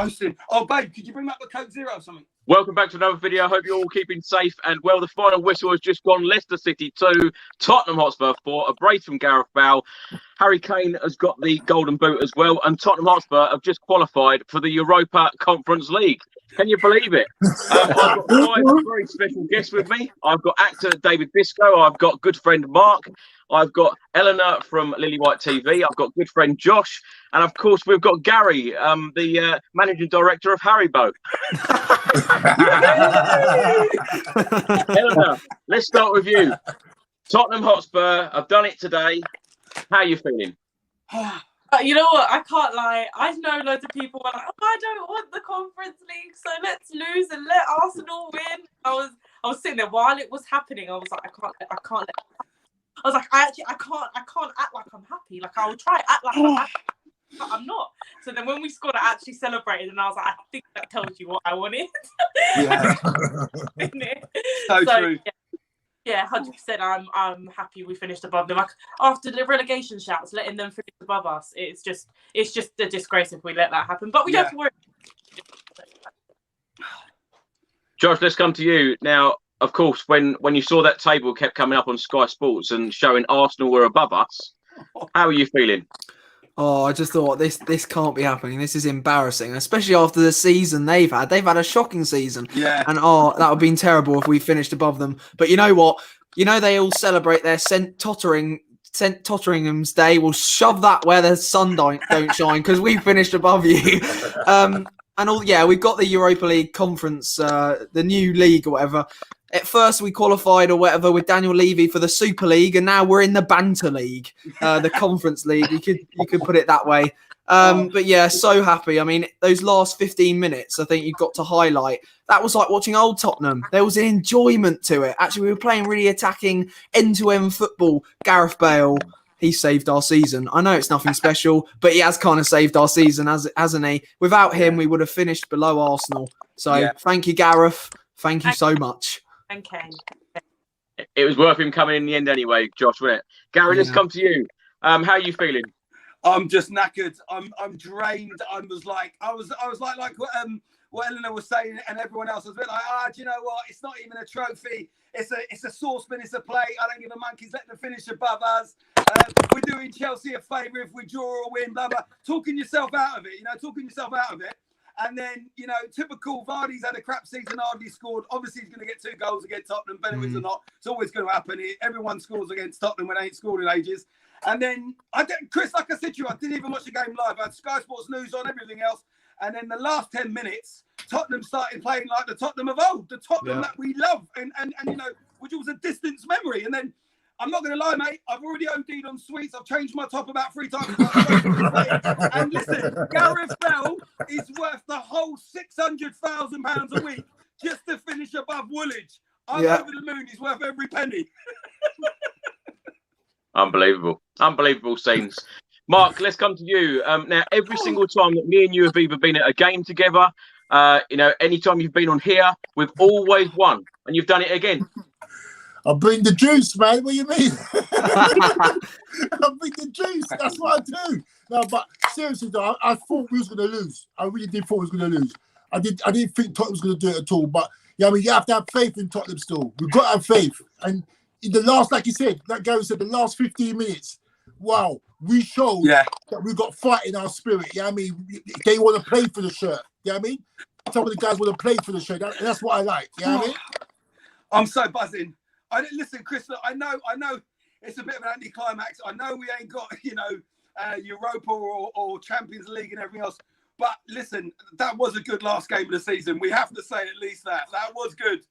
roasting. Oh, babe, could you bring back the Coke Zero or something? Welcome back to another video. I hope you're all keeping safe and well. The final whistle has just gone. Leicester City 2, Tottenham Hotspur 4. A brace from Gareth Bale. Harry Kane has got the golden boot as well. And Tottenham Hotspur have just qualified for the Europa Conference League. Can you believe it? I've got 5 very special guests with me. I've got actor David Biscoe. I've got good friend Mark. I've got Eleanor from Lily White TV. I've got good friend Josh. And of course, we've got Gary, the managing director of Haribo. Eleanor, let's start with you. Tottenham Hotspur have done it today. How are you feeling? You know what? I can't lie. I know loads of people were like, "Oh, I don't want the Conference League, so let's lose and let Arsenal win." I was sitting there while it was happening. I was like, I can't let. I was like, I can't act like I'm happy. Like I will try to act like I'm happy, but I'm not. So then when we scored, I actually celebrated, and I was like, I think that tells you what I wanted. Yeah. So true. Yeah, 100%. I'm happy we finished above them. Like after the relegation shouts, letting them finish above us, it's just a disgrace if we let that happen. But we don't have to worry. Josh, let's come to you now. Of course, when you saw that table kept coming up on Sky Sports and showing Arsenal were above us, how are you feeling? Oh, I just thought this can't be happening. This is embarrassing, especially after the season they've had. They've had a shocking season. Yeah. And that would have been terrible if we finished above them. But you know what? You know they all celebrate their St Totteringham's Day. We'll shove that where the sun don't shine because we finished above you. We've got the Europa League conference, the new league or whatever. At first, we qualified or whatever with Daniel Levy for the Super League, and now we're in the Banter League, the Conference League. You could put it that way. But yeah, so happy. I mean, those last 15 minutes, I think you've got to highlight. That was like watching old Tottenham. There was an enjoyment to it. Actually, we were playing really attacking, end-to-end football. Gareth Bale, he saved our season. I know it's nothing special, but he has kind of saved our season, hasn't he? Without him, we would have finished below Arsenal. So thank you, Gareth. Thank you so much. And Kane. It was worth him coming in the end anyway, Josh, wasn't it? Gary, let's come to you. How are you feeling? I'm just knackered. I'm drained. I was like what Eleanor was saying, and everyone else was a bit like, do you know what? It's not even a trophy. It's a saucepan. It's a plate. I don't give a monkey's. Let them finish above us. We're doing Chelsea a favour if we draw or win. Blah blah. Talking yourself out of it. Talking yourself out of it. And then, typical Vardy's had a crap season, hardly scored. Obviously, he's going to get 2 goals against Tottenham, benefits or not. It's always going to happen. Everyone scores against Tottenham when they ain't scored in ages. And then, Chris, like I said to you, I didn't even watch the game live. I had Sky Sports News on, everything else. And then the last 10 minutes, Tottenham started playing like the Tottenham of old, the Tottenham that we love, and which was a distant memory. And then, I'm not going to lie, mate. I've already OD'd on sweets. I've changed my top about 3 times. And listen, Gareth Bale is worth the whole £600,000 a week just to finish above Woolwich. I'm over the moon. He's worth every penny. Unbelievable. Unbelievable scenes. Mark, let's come to you. Now, every single time that me and you have either been at a game together, anytime you've been on here, we've always won. And you've done it again. I bring the juice, man. What do you mean? I bring the juice. That's what I do. No, but seriously, though, I thought we was going to lose. I really did thought we was going to lose. I didn't think Tottenham was going to do it at all. But you have to have faith in Tottenham still. We've got to have faith. And in the last, like you said, like Gary said, the last 15 minutes, wow, we showed that we've got fight in our spirit. They want to play for the shirt. You know what I mean? Some of the guys want to play for the shirt. And that's what I like. You know what I mean? I'm so buzzing. Listen, Chris, I know it's a bit of an anticlimax. I know we ain't got, Europa or Champions League and everything else. But listen, that was a good last game of the season. We have to say at least that. That was good.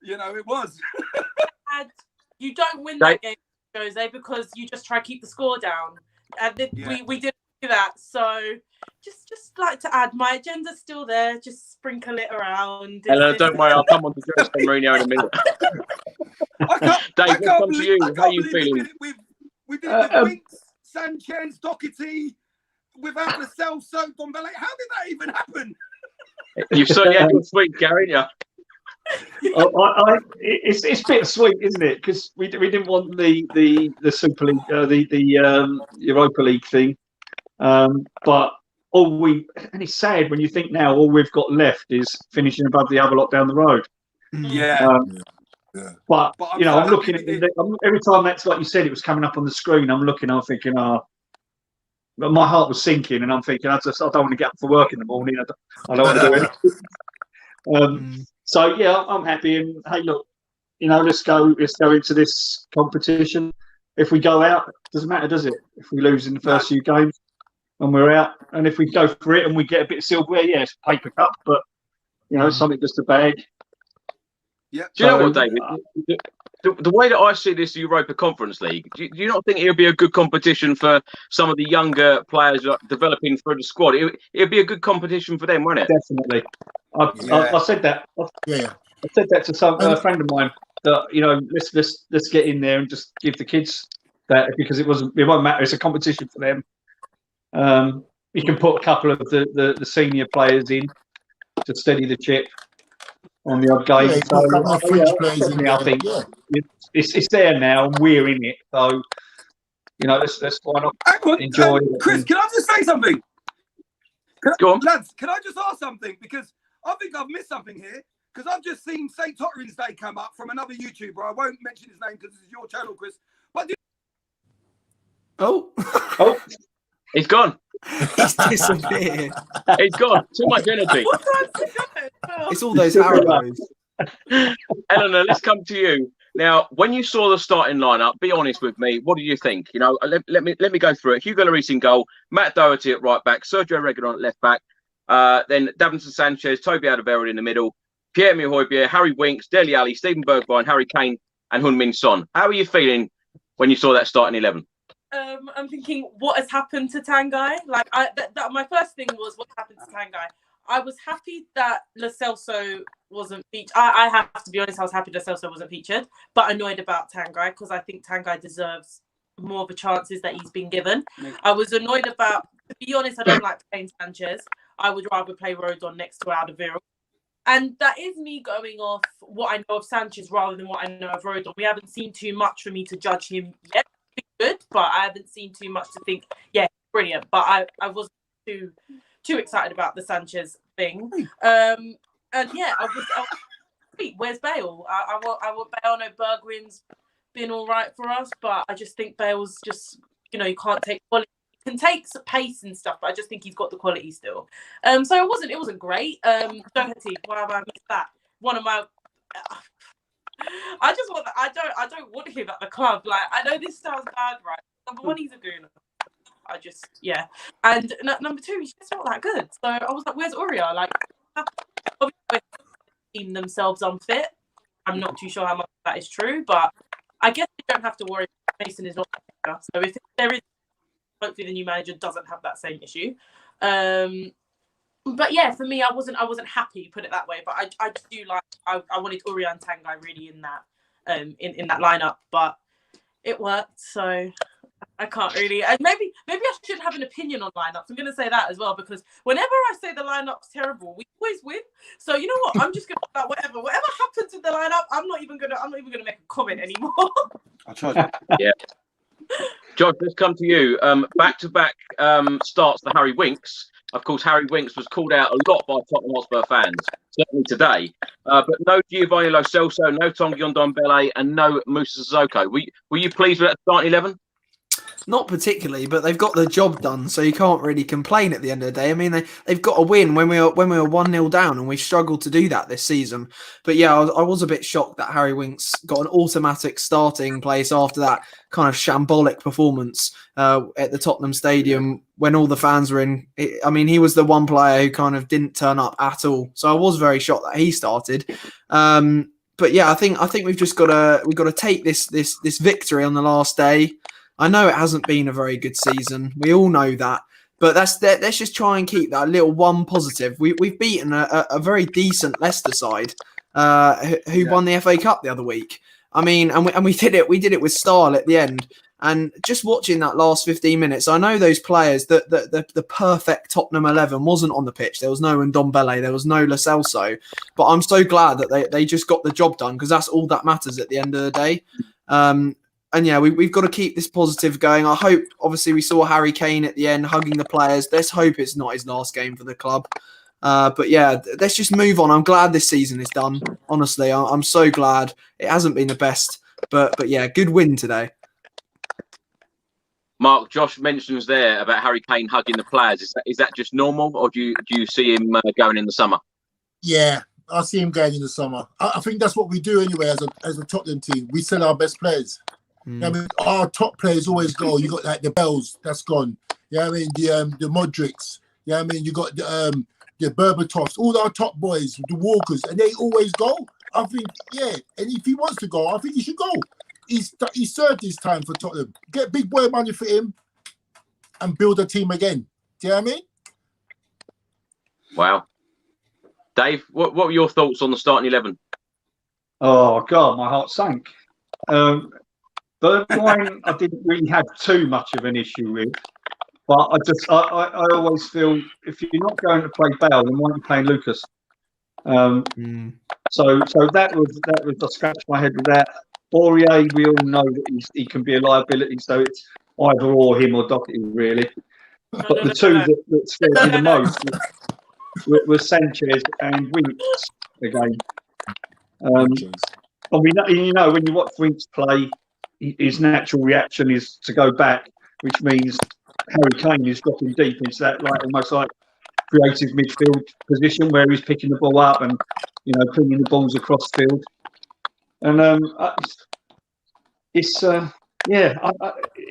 It was. And you don't win that game, Jose, because you just try to keep the score down. And we didn't do that. So just like to add, my agenda's still there. Just sprinkle it around. Don't worry, I'll come on to Jose Mourinho in a minute. Dave, let's come to you. How are you feeling? We did it with Winks, Sanchez, Doherty, without the self-soaked on Bale. How did that even happen? You've certainly had your sweet, Gary, yeah. It's bittersweet, isn't it? Because we didn't want the Super League, the Europa League thing, but and it's sad when you think now all we've got left is finishing above the other lot down the road. Yeah. But But you know, I'm so looking happy at every time that's like you said, it was coming up on the screen. I'm looking, I'm thinking, but my heart was sinking, and I'm thinking, I don't want to get up for work in the morning. I don't want to do it. So yeah, I'm happy. And hey, look, you know, let's go into this competition. If we go out, it doesn't matter, does it? If we lose in the first few games and we're out, and if we go for it and we get a bit of silverware, yeah, it's a paper cup, but you know, something just a bag. Yeah. Do you know what, David? The way that I see this Europa Conference League, do you not think it would be a good competition for some of the younger players developing through the squad? It would be a good competition for them, wouldn't it? Definitely. I said that. Yeah. I said that to a friend of mine, that you know, let's get in there and just give the kids that, because it won't matter. It's a competition for them. You can put a couple of the senior players in to steady the chip on the odd game. Yeah, So, a couple of French players in there. I think it's there now, and we're in it. So you know, let's why not enjoy it. Chris, can I just say something? Go on. Lads, can I just ask something? Because I think I've missed something here. Because I've just seen St. Tottering's Day come up from another YouTuber. I won't mention his name because this is your channel, Chris. But Oh, He's gone. he's disappeared. He's gone. Too much energy. What time's it going? It's all those Haribos. Eleanor, let's come to you. Now, when you saw the starting lineup, be honest with me. What do you think? You know, let me go through it. Hugo Lloris in goal, Matt Doherty at right back, Sergio Reguilon at left back, then Davinson Sanchez, Toby Alderweireld in the middle, Pierre-Emile Højbjerg, Harry Winks, Dele Alli, Stephen Bergwijn, Harry Kane, and Heung-min Son. How are you feeling when you saw that starting 11? I'm thinking, what has happened to Tanguy? Like, my first thing was, what happened to Tanguy? I was happy that Lo Celso wasn't featured. I have to be honest, I was happy Lo Celso wasn't featured, but annoyed about Tanguy because I think Tanguy deserves more of the chances that he's been given. I was annoyed about, to be honest, I don't like playing Sanchez. I would rather play Rodon next to Alderweireld. And that is me going off what I know of Sanchez rather than what I know of Rodon. We haven't seen too much for me to judge him yet. Good, but I haven't seen too much to think, yeah, brilliant. But I wasn't too excited about the Sanchez thing. And yeah, I was where's Bale? I want Bale. I know Bergwijn's been all right for us, but I just think Bale's just, you know, you can't take quality. He can take pace and stuff, but I just think he's got the quality still. So it wasn't great. Doherty, why have I missed that? One of my I just want that. I don't want him at the club. Like, I know this sounds bad, right? Number one, he's a gooner. I just, yeah. And number two, he's just not that good. So I was like, where's Uria? Like, obviously, team themselves unfit. I'm not too sure how much that is true, but I guess you don't have to worry. Mason is not. So if there is, hopefully the new manager doesn't have that same issue. But yeah, for me, I wasn't happy, put it that way. But I do like, I wanted Uriah and Tanguy really in that in that lineup, but it worked. So I can't really. And maybe I should have an opinion on lineups. I'm going to say that as well, because whenever I say the lineup's terrible, we always win. So you know what? I'm just going to like whatever happens with the lineup. I'm not even gonna make a comment anymore. I'll try. Yeah. George, let's come to you. Back-to-back starts for Harry Winks. Of course, Harry Winks was called out a lot by Tottenham Hotspur fans, certainly today. But no Giovanni Lo Celso, no Tanguy Ndombele, and no Moussa Sissoko. Were you pleased with that starting 11? Not particularly, but they've got the job done, so you can't really complain at the end of the day. I mean, they've got a win when we were 1-0 down, and we struggled to do that this season. But yeah, I was a bit shocked that Harry Winks got an automatic starting place after that kind of shambolic performance at the Tottenham Stadium when all the fans were in. I mean, he was the one player who kind of didn't turn up at all, so I was very shocked that he started. But yeah, I think we've just got to take this victory on the last day. I know it hasn't been a very good season. We all know that. But let's just try and keep that little one positive. We've beaten a very decent Leicester side who won the FA Cup the other week. I mean, and we did it with style at the end. And just watching that last 15 minutes, I know those players, the perfect Tottenham 11 wasn't on the pitch. There was no Ndombele, there was no Lo Celso. But I'm so glad that they just got the job done, because that's all that matters at the end of the day. yeah, we've got to keep this positive going. I hope, obviously, we saw Harry Kane at the end hugging the players. Let's hope it's not his last game for the club. But yeah, let's just move on. I'm glad this season is done. Honestly, I'm so glad. It hasn't been the best, but yeah, good win today. Mark, Josh mentions there about Harry Kane hugging the players. Is that just normal, or do you see him going in the summer? Yeah, I see him going in the summer. I think that's what we do anyway as a Tottenham team. We sell our best players. I mean, our top players always go. You got like the Bells, that's gone. I mean, the Modrics. I mean, you got the Berbatovs, all our top boys, the Walkers, and they always go. I think, yeah, and if he wants to go, I think he should go. He's served his time for Tottenham. Get big boy money for him and build a team again. Do you know what I mean? Wow. Dave, what were your thoughts on the starting 11? Oh, God, my heart sank. Bergwijn, I didn't really have too much of an issue with. But I always feel if you're not going to play Bale, then why aren't you playing Lucas? So that was I scratched my head with that. Aurier, we all know that he can be a liability, so it's either or him or Doherty really. But the two that scared me the most were Sanchez and Winks again. And we know, you know, when you watch Winks play, his natural reaction is to go back, which means Harry Kane is dropping deep into that almost like creative midfield position where he's picking the ball up and bringing the balls across field. And it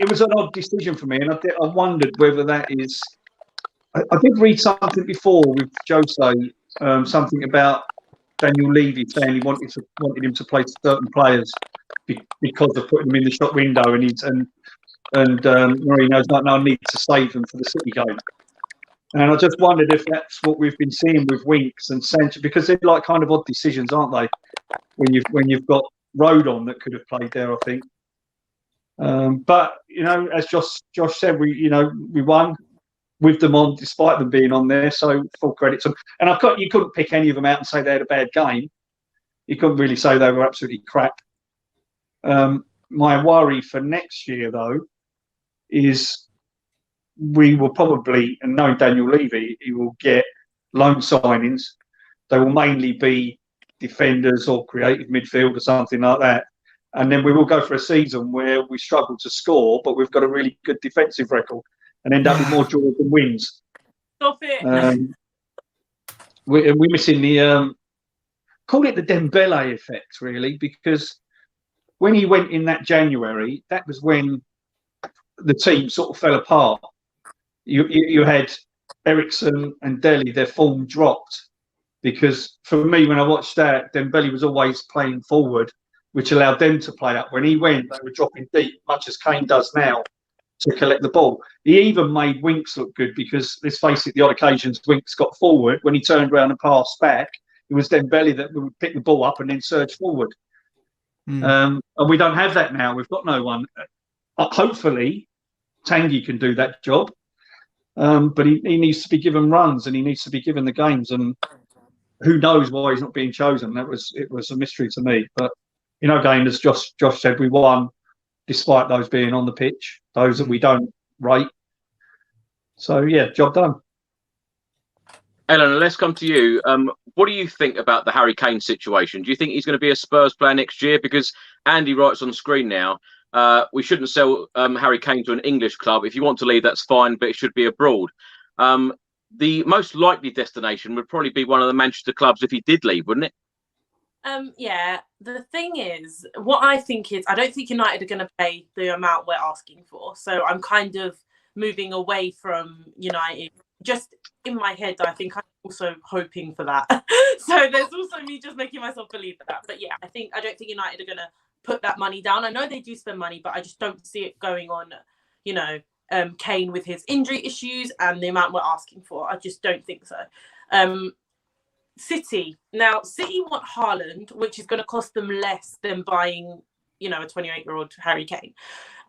was an odd decision for me, and I wondered whether that is. I did read something before with Jose, something about Daniel Levy saying he wanted him to play certain players because of putting them in the shop window, and Mourinho's like, no, I need to save them for the City game. And I just wondered if that's what we've been seeing with Winks and Sanchez, because they're like kind of odd decisions, aren't they? When you've got Rodon that could have played there, I think. But as Josh said, we won with them on, despite them being on there. So full credit to them. And you couldn't pick any of them out and say they had a bad game. You couldn't really say they were absolutely crap. My worry for next year, though, is we will probably, and knowing Daniel Levy, he will get loan signings. They will mainly be defenders or creative midfield or something like that. And then we will go for a season where we struggle to score, but we've got a really good defensive record and end up with more draws than wins. Stop it. We're missing the, call it the Dembele effect, really, because when he went in that January, that was when the team sort of fell apart. You had Eriksen and Dele, their form dropped. Because for me, when I watched that, Dembele was always playing forward, which allowed them to play up. When he went, they were dropping deep, much as Kane does now, to collect the ball. He even made Winks look good because, let's face it, the odd occasions Winks got forward. When he turned around and passed back, it was Dembele that would pick the ball up and then surge forward. And we don't have that now. We've got no one. Hopefully, Tanguy can do that job. But he needs to be given runs and he needs to be given the games. And who knows why he's not being chosen? It was a mystery to me. But again, as Josh said, we won despite those being on the pitch, those that we don't rate. So yeah, job done. Eleanor, let's come to you. What do you think about the Harry Kane situation? Do you think he's going to be a Spurs player next year? Because Andy writes on screen now, we shouldn't sell Harry Kane to an English club. If you want to leave, that's fine, but it should be abroad. The most likely destination would probably be one of the Manchester clubs if he did leave, wouldn't it? Yeah, the thing is, what I think is, I don't think United are going to pay the amount we're asking for. So I'm kind of moving away from United. Just in my head, I think I'm also hoping for that. So there's also me just making myself believe that. But yeah, I don't think United are going to put that money down. I know they do spend money, but I just don't see it going on, Kane with his injury issues and the amount we're asking for. I just don't think so. City want Haaland, which is going to cost them less than buying, a 28-year-old Harry Kane.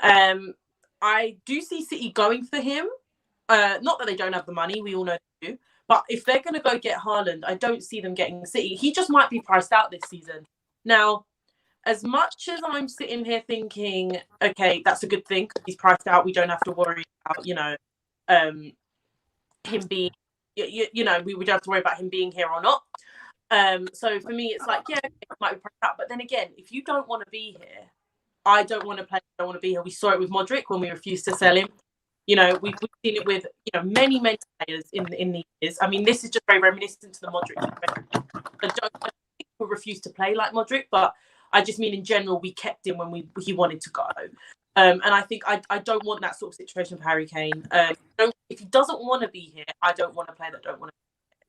I do see City going for him. Not that they don't have the money, we all know they do. But if they're going to go get Haaland, I don't see them getting City. He just might be priced out this season. Now, as much as I'm sitting here thinking, okay, that's a good thing, he's priced out, we don't have to worry about, him being, we don't have to worry about him being here or not. So for me, it's like, yeah, it might be priced out, but then again, if you don't want to be here, I don't want to play, I don't want to be here. We saw it with Modric when we refused to sell him. We've seen it with many players in the years. I mean, this is just very reminiscent to the Modric. I don't think we'll refuse to play like Modric, but I just mean in general, we kept him when he wanted to go. And I think I don't want that sort of situation for Harry Kane. If he doesn't want to be here, I don't want to play that don't want to be here.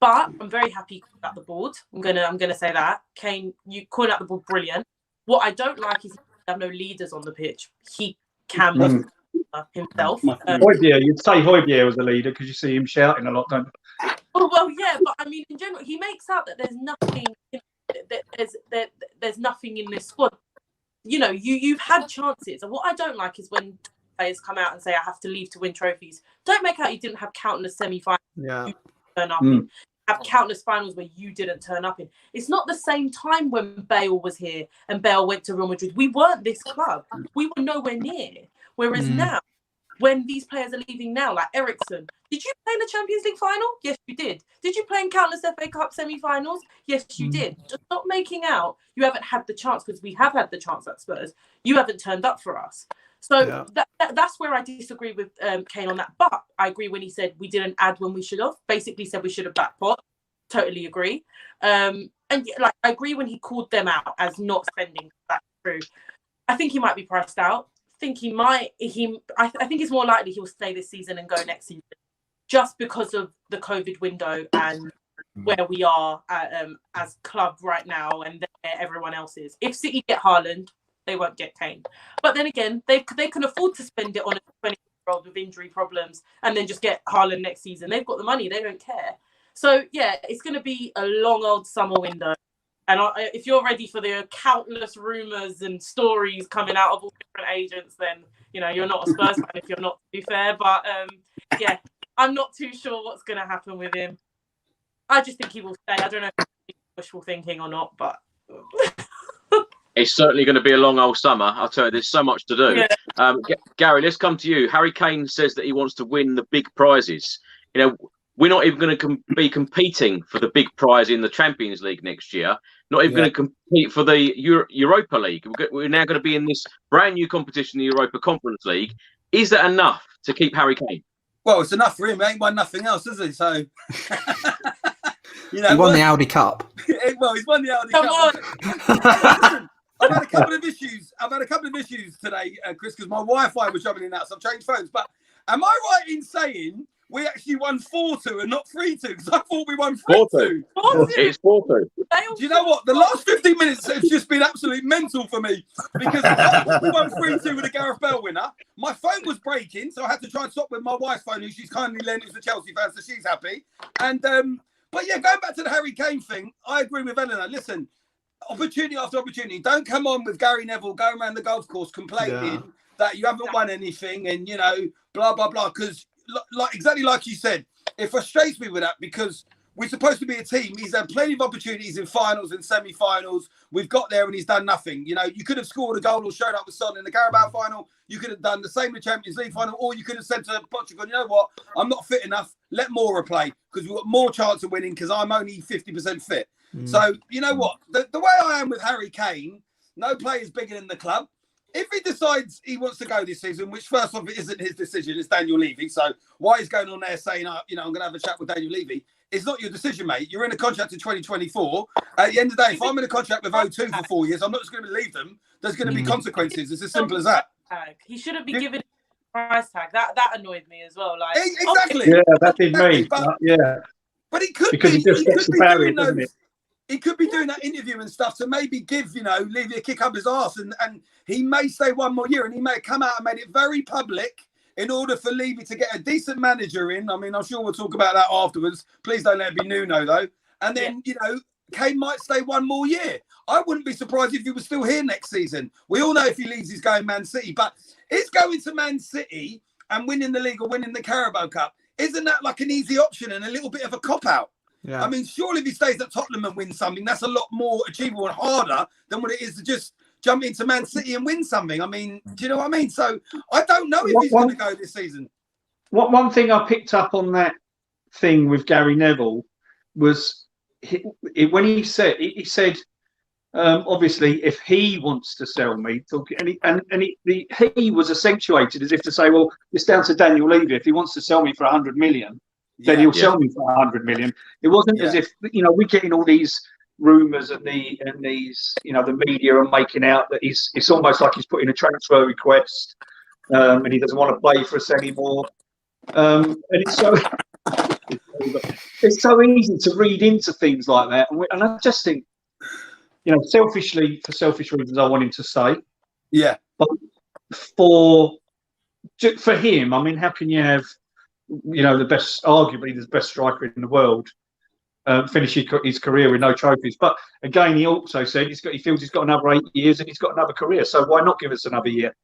But I'm very happy calling out the board. I'm gonna say that. Kane, you calling out the board, brilliant. What I don't like is he have no leaders on the pitch. He can himself. Højbjerg, you'd say Højbjerg was a leader because you see him shouting a lot, don't you? Oh, well, yeah, but I mean, in general, he makes out that there's nothing. There's nothing in this squad. You've had chances, and what I don't like is when players come out and say, "I have to leave to win trophies." Don't make out you didn't have countless semi-finals. Yeah. Turn up in. Have countless finals where you didn't turn up in. It's not the same time when Bale was here and Bale went to Real Madrid. We weren't this club. We were nowhere near. Whereas now, when these players are leaving now, like Eriksen, did you play in the Champions League final? Yes, you did. Did you play in countless FA Cup semi-finals? Yes, you did. Just not making out you haven't had the chance, because we have had the chance at Spurs. You haven't turned up for us. So that's where I disagree with Kane on that. But I agree when he said we didn't add when we should have. Basically said we should have backpot. Totally agree. And I agree when he called them out as not spending. That's true. I think he might be priced out. I think he might. I think it's more likely he'll stay this season and go next season, just because of the COVID window and where we are as club right now and where everyone else is. If City get Haaland, they won't get Kane. But then again, they can afford to spend it on a 20-year-old with injury problems and then just get Haaland next season. They've got the money. They don't care. So, yeah, it's going to be a long old summer window. And if you're ready for the countless rumours and stories coming out of all different agents, then, you're not a Spurs fan if you're not, to be fair. But, yeah, I'm not too sure what's going to happen with him. I just think he will stay. I don't know if it's wishful thinking or not, but... It's certainly going to be a long old summer. I'll tell you, there's so much to do. Yeah. Gary, let's come to you. Harry Kane says that he wants to win the big prizes. We're not even going to be competing for the big prize in the Champions League next year. Not even going to compete for the Europa League. We're now going to be in this brand new competition, the Europa Conference League. Is that enough to keep Harry Kane? Well, it's enough for him. He ain't won nothing else, has he? So... he won the Audi Cup. Well, he's won the Audi Cup. Listen, I've had a couple of issues today, Chris, because my Wi-Fi was jumping in and out, so I've changed phones. But am I right in saying we actually won 4-2 and not 3-2? Because I thought we won 3-2. It's 4-2. Do you know what? The last 15 minutes have just been absolutely mental for me, because I thought we won 3-2 with a Gareth Bale winner. My phone was breaking, so I had to try and stop with my wife's phone, who she's kindly lent. It's a Chelsea fan, so she's happy. And but yeah, going back to the Harry Kane thing, I agree with Eleanor. Listen, opportunity after opportunity. Don't come on with Gary Neville going around the golf course complaining that you haven't won anything and, blah, blah, blah. Because exactly like you said, it frustrates me with that, because we're supposed to be a team. He's had plenty of opportunities in finals and semi-finals. We've got there and he's done nothing. You could have scored a goal or showed up with Son in the Carabao final. You could have done the same in the Champions League final, or you could have said to Portugal, you know what, I'm not fit enough. Let Moura play, because we've got more chance of winning because I'm only 50% fit. So, you know what? The way I am with Harry Kane, no player's bigger than the club. If he decides he wants to go this season, which first off, it isn't his decision, it's Daniel Levy. So why he's going on there saying, I'm going to have a chat with Daniel Levy, it's not your decision, mate. You're in a contract to 2024. At the end of the day, if I'm in a contract with O2 for 4 years, I'm not just going to leave them. There's going to be consequences. It's as simple as that. He shouldn't be given a price tag. That annoyed me as well. Like, exactly. Yeah, that did me. But he could because be. He just gets the barrier, doesn't it? He could be doing that interview and stuff to maybe give, Levy a kick up his arse. And he may stay one more year, and he may come out and made it very public in order for Levy to get a decent manager in. I mean, I'm sure we'll talk about that afterwards. Please don't let it be Nuno, though. And then, Kane might stay one more year. I wouldn't be surprised if he was still here next season. We all know if he leaves, he's going Man City. But it's going to Man City and winning the league or winning the Carabao Cup. Isn't that like an easy option and a little bit of a cop-out? Yeah. I mean, surely if he stays at Tottenham and wins something, that's a lot more achievable and harder than what it is to just jump into Man City and win something. I mean, do you know what I mean? So I don't know if he's going to go this season. One thing I picked up on that thing with Gary Neville was when he said obviously if he wants to sell me, he was accentuated as if to say, well, it's down to Daniel Levy. If he wants to sell me for 100 million, then he'll sell me for 100 million. It wasn't as if, you know, we're getting all these rumours and these, you know, the media are making out that it's almost like he's putting a transfer request and he doesn't want to play for us anymore. And it's so easy to read into things like that. And I just think, you know, selfishly, for selfish reasons, I want him to stay. Yeah. But for him, I mean, how can you have, you know, arguably the best striker in the world, finish his career with no trophies? But again, he also said he feels he's got another 8 years and he's got another career. So why not give us another year?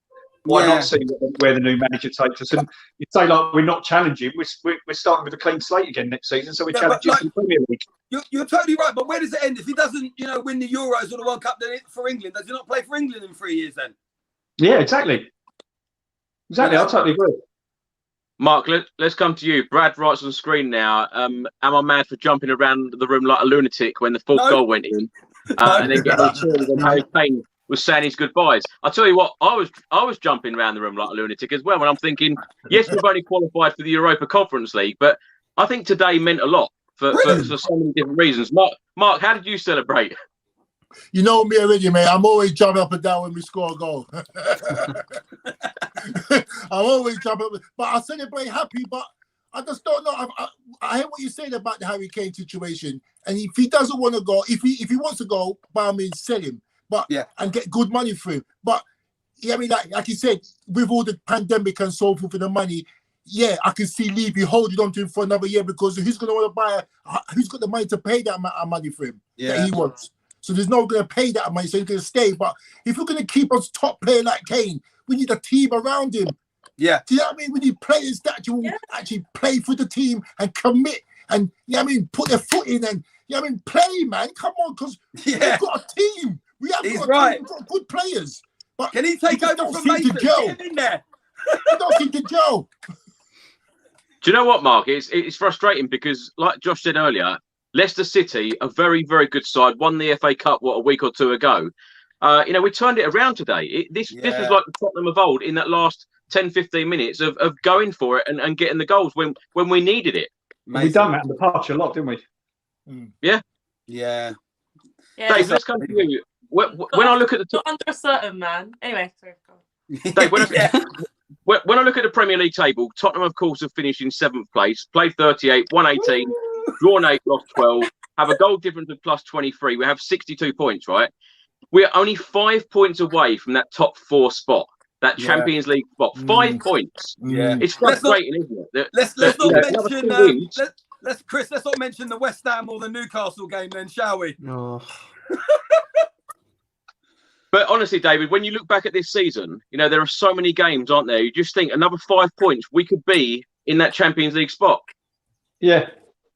Why not see where the new manager takes us? And you say, like, we're not challenging. We're starting with a clean slate again next season, so we're challenging for the Premier League. You're totally right, but where does it end? If he doesn't, you know, win the Euros or the World Cup for England, does he not play for England in 3 years then? Yeah, exactly. I totally agree. Mark, let's come to you. Brad writes on the screen now, am I mad for jumping around the room like a lunatic when the fourth goal went in? And then getting cheered when Harry Kane was saying his goodbyes. I'll tell you what, I was jumping around the room like a lunatic as well when I'm thinking, yes, we've only qualified for the Europa Conference League, but I think today meant a lot for so many different reasons. Mark, how did you celebrate? You know me already, mate. I'm always jumping up and down when we score a goal. I'm always jumping up, but I celebrate happy, but I just don't know. I hear what you're saying about the Harry Kane situation, and if he doesn't want to go, if he wants to go, by all means, sell him. But and get good money for him. But yeah, I mean, like you said, with all the pandemic and so forth for the money, yeah, I can see Levy holding on to him for another year because who's going to want to buy? Who's got the money to pay that amount of money for him that he wants? So there's no going to pay that money, so he's going to stay. But if we're going to keep us top player like Kane, we need a team around him. Yeah, do you know what I mean? We need players that actually play for the team and commit and put their foot in and play, man. Come on, because we've got a team. We have got a team. We've got good players. But can he take over from Mason? Get him in there. I don't think to go. Do you know what, Mark? It's frustrating because, like Josh said earlier, Leicester City, a very, very good side, won the FA Cup, a week or two ago. We turned it around today. This was like the Tottenham of old in that last 10, 15 minutes of going for it and getting the goals when we needed it. We done that in the past a lot, didn't we? Yeah. Yeah. Dave, let's come to you. When I look at the not under a certain man. Anyway, sorry. Dave, when I look at the Premier League table, Tottenham, of course, have finished in 7th place, played 38, won 18, drawn 8, lost 12, have a goal difference of plus 23. We have 62 points, right? We're only 5 points away from that top 4 spot, that Champions League spot. 5 points. Yeah, it's frustrating, isn't it? Let's not mention the West Ham or the Newcastle game, then, shall we? Oh. But honestly, David, when you look back at this season, there are so many games, aren't there? You just think another 5 points, we could be in that Champions League spot. Yeah,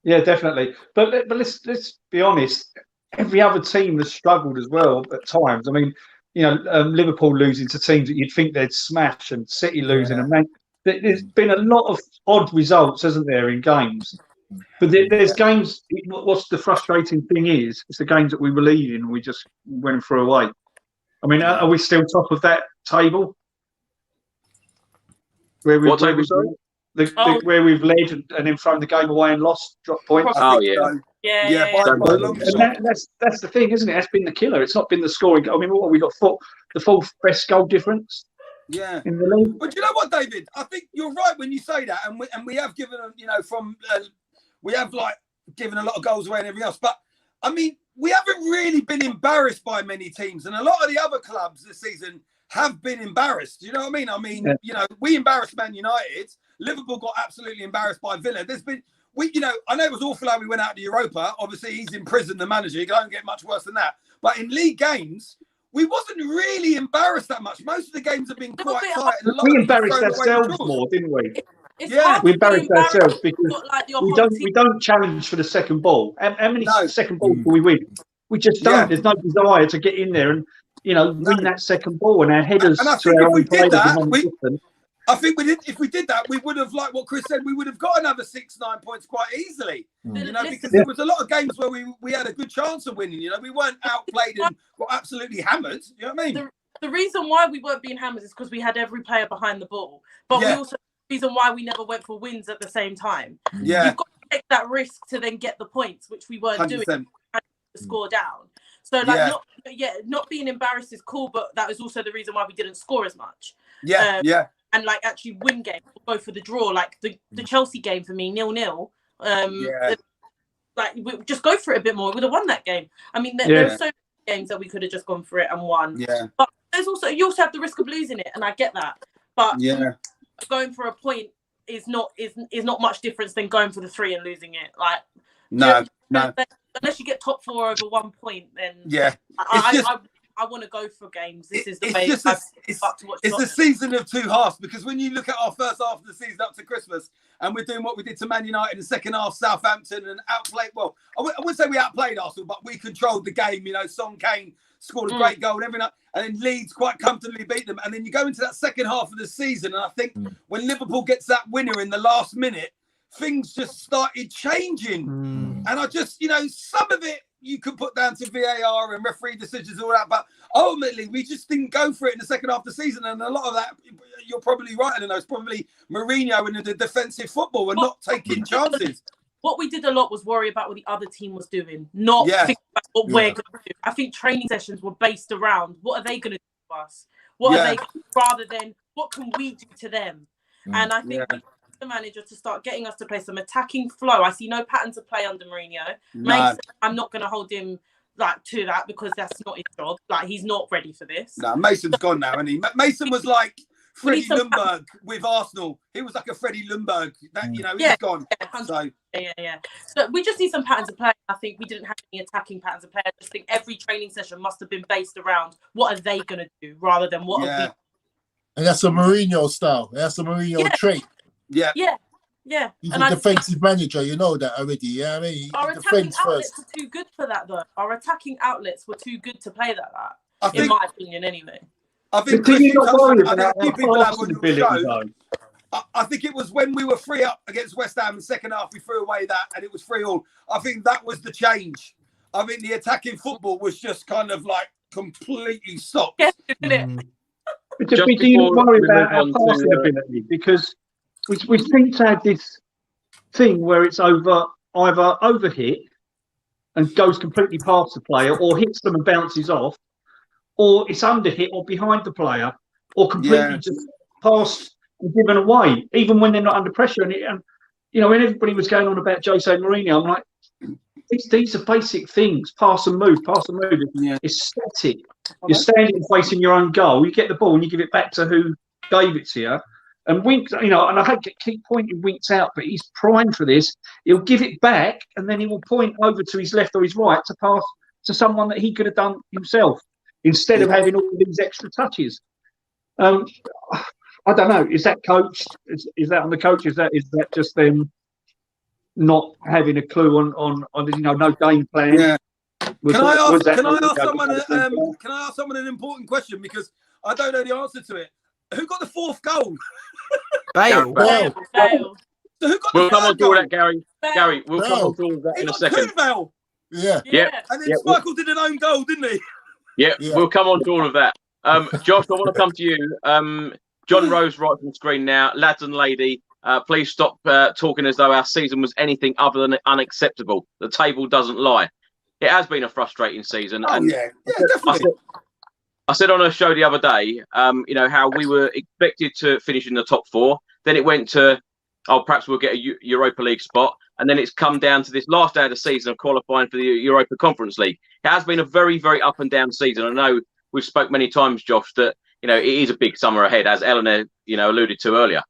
definitely. But let's be honest. Every other team has struggled as well at times. I mean, Liverpool losing to teams that you'd think they'd smash, and City losing, and there's been a lot of odd results, hasn't there, in games? But there's games. What's the frustrating thing is, it's the games that we were leading and we just went and threw away. I mean, are we still top of that table? What table, sorry? Where we've led and then thrown the game away and lost, drop points. Oh, yeah. Yeah. And that's the thing, isn't it? That's been the killer. It's not been the scoring. I mean, what have we got? The 4th best goal difference. Yeah. In the league. But you know what, David? I think you're right when you say that, and we have given given a lot of goals away and everything else. But I mean, we haven't really been embarrassed by many teams, and a lot of the other clubs this season have been embarrassed. You know what I mean? We embarrassed Man United. Liverpool got absolutely embarrassed by Villa. There's been, I know it was awful how we went out of the Europa. Obviously, he's in prison, the manager. He can't get much worse than that. But in league games, we wasn't really embarrassed that much. Most of the games have been quite tight. We embarrassed ourselves more, didn't we? It's Yeah. hard We to be embarrass embarrassed ourselves when because you've got, like, your we whole don't team. we don't challenge for the second ball. How many No. second balls do we win? We just don't. Yeah. There's no desire to get in there and win that second ball, and our headers And I to think our if we own did players that, are non-existent. I think if we did that, we would have, like what Chris said, we would have got another 6-9 points quite easily. Because there was a lot of games where we had a good chance of winning. We weren't outplayed and got absolutely hammered. You know what I mean? The reason why we weren't being hammered is because we had every player behind the ball. But we also, the reason why we never went for wins at the same time. Yeah. You've got to take that risk to then get the points, which we weren't 100%. doing to score down. So, not being embarrassed is cool, but that was also the reason why we didn't score as much. And like actually win games, go for the draw. Like the Chelsea game for me, 0-0. Like we just go for it a bit more. We would have won that game. I mean, there are so many games that we could have just gone for it and won. Yeah. But you also have the risk of losing it, and I get that. But going for a point is not much difference than going for the 3 and losing it. Like no. Unless you get top 4 over 1 point, then I want to go for games. This is the way it's the season of 2 halves, because when you look at our first half of the season up to Christmas and we're doing what we did to Man United in the second half, Southampton, and outplayed, well, I wouldn't say we outplayed Arsenal, but we controlled the game. Son Kane scored a great goal and everything, and then Leeds quite comfortably beat them. And then you go into that second half of the season, and I think when Liverpool gets that winner in the last minute, things just started changing. And I just, some of it you could put down to VAR and referee decisions, all that, but ultimately we just didn't go for it in the second half of the season. And a lot of that, you're probably right, and it's probably Mourinho and the defensive football and not taking chances. What we did a lot was worry about what the other team was doing, not think about what we're going to do. I think training sessions were based around what are they going to do to us? What are they, rather than what can we do to them? And I think we the manager to start getting us to play some attacking flow. I see no pattern to play under Mourinho. Mason, I'm not going to hold him to that, because that's not his job. Like, he's not ready for this. No, Mason's gone now, isn't he? Mason was like Freddie Ljungberg with Arsenal. He was like a Freddie Ljungberg. He's gone. So we just need some patterns of play. I think we didn't have any attacking patterns of play. I just think every training session must have been based around what are they going to do, rather than what are we. And that's a Mourinho style. That's a Mourinho trait. Yeah. He's a defensive manager, you know that already. Yeah, I mean, our attacking outlets are too good for that, though. Our attacking outlets were too good to play that. In my opinion, anyway. I think I think it was when we were 3 up against West Ham in the second half, we threw away that, and it was 3-3. I think that was the change. I mean, the attacking football was just kind of like completely stopped. Because we didn't worry about our passing ability, because we seem to have this thing where it's either overhit and goes completely past the player, or hits them and bounces off, or it's underhit or behind the player, or completely just passed and given away, even when they're not under pressure. And when everybody was going on about Jose Mourinho, I'm like, these are basic things. Pass and move. It's static. You're standing facing your own goal. You get the ball and you give it back to who gave it to you. And Winks, and I hate to keep pointing Winks out, but he's primed for this. He'll give it back, and then he will point over to his left or his right to pass to someone that he could have done himself, instead of having all these extra touches. I don't know. Is that coached? Is that on the coach? Is that just them not having a clue on no game plan? Yeah. Can I ask someone an important question, because I don't know the answer to it? Who got the 4th goal? Bale. So who got we'll the come on to all that, Gary. Bale. Gary, we'll come on to all that in a second. Yeah. And then Michael did an own goal, didn't he? Yeah, we'll come on to all of that. Josh, I want to come to you. John Rose right from the screen now. Lads and lady, please stop talking as though our season was anything other than unacceptable. The table doesn't lie. It has been a frustrating season. Definitely. I said on a show the other day, how we were expected to finish in the top 4. Then it went to, perhaps we'll get a Europa League spot. And then it's come down to this last day of the season of qualifying for the Europa Conference League. It has been a very, very up and down season. I know we've spoke many times, Josh, that, it is a big summer ahead, as Eleanor, alluded to earlier.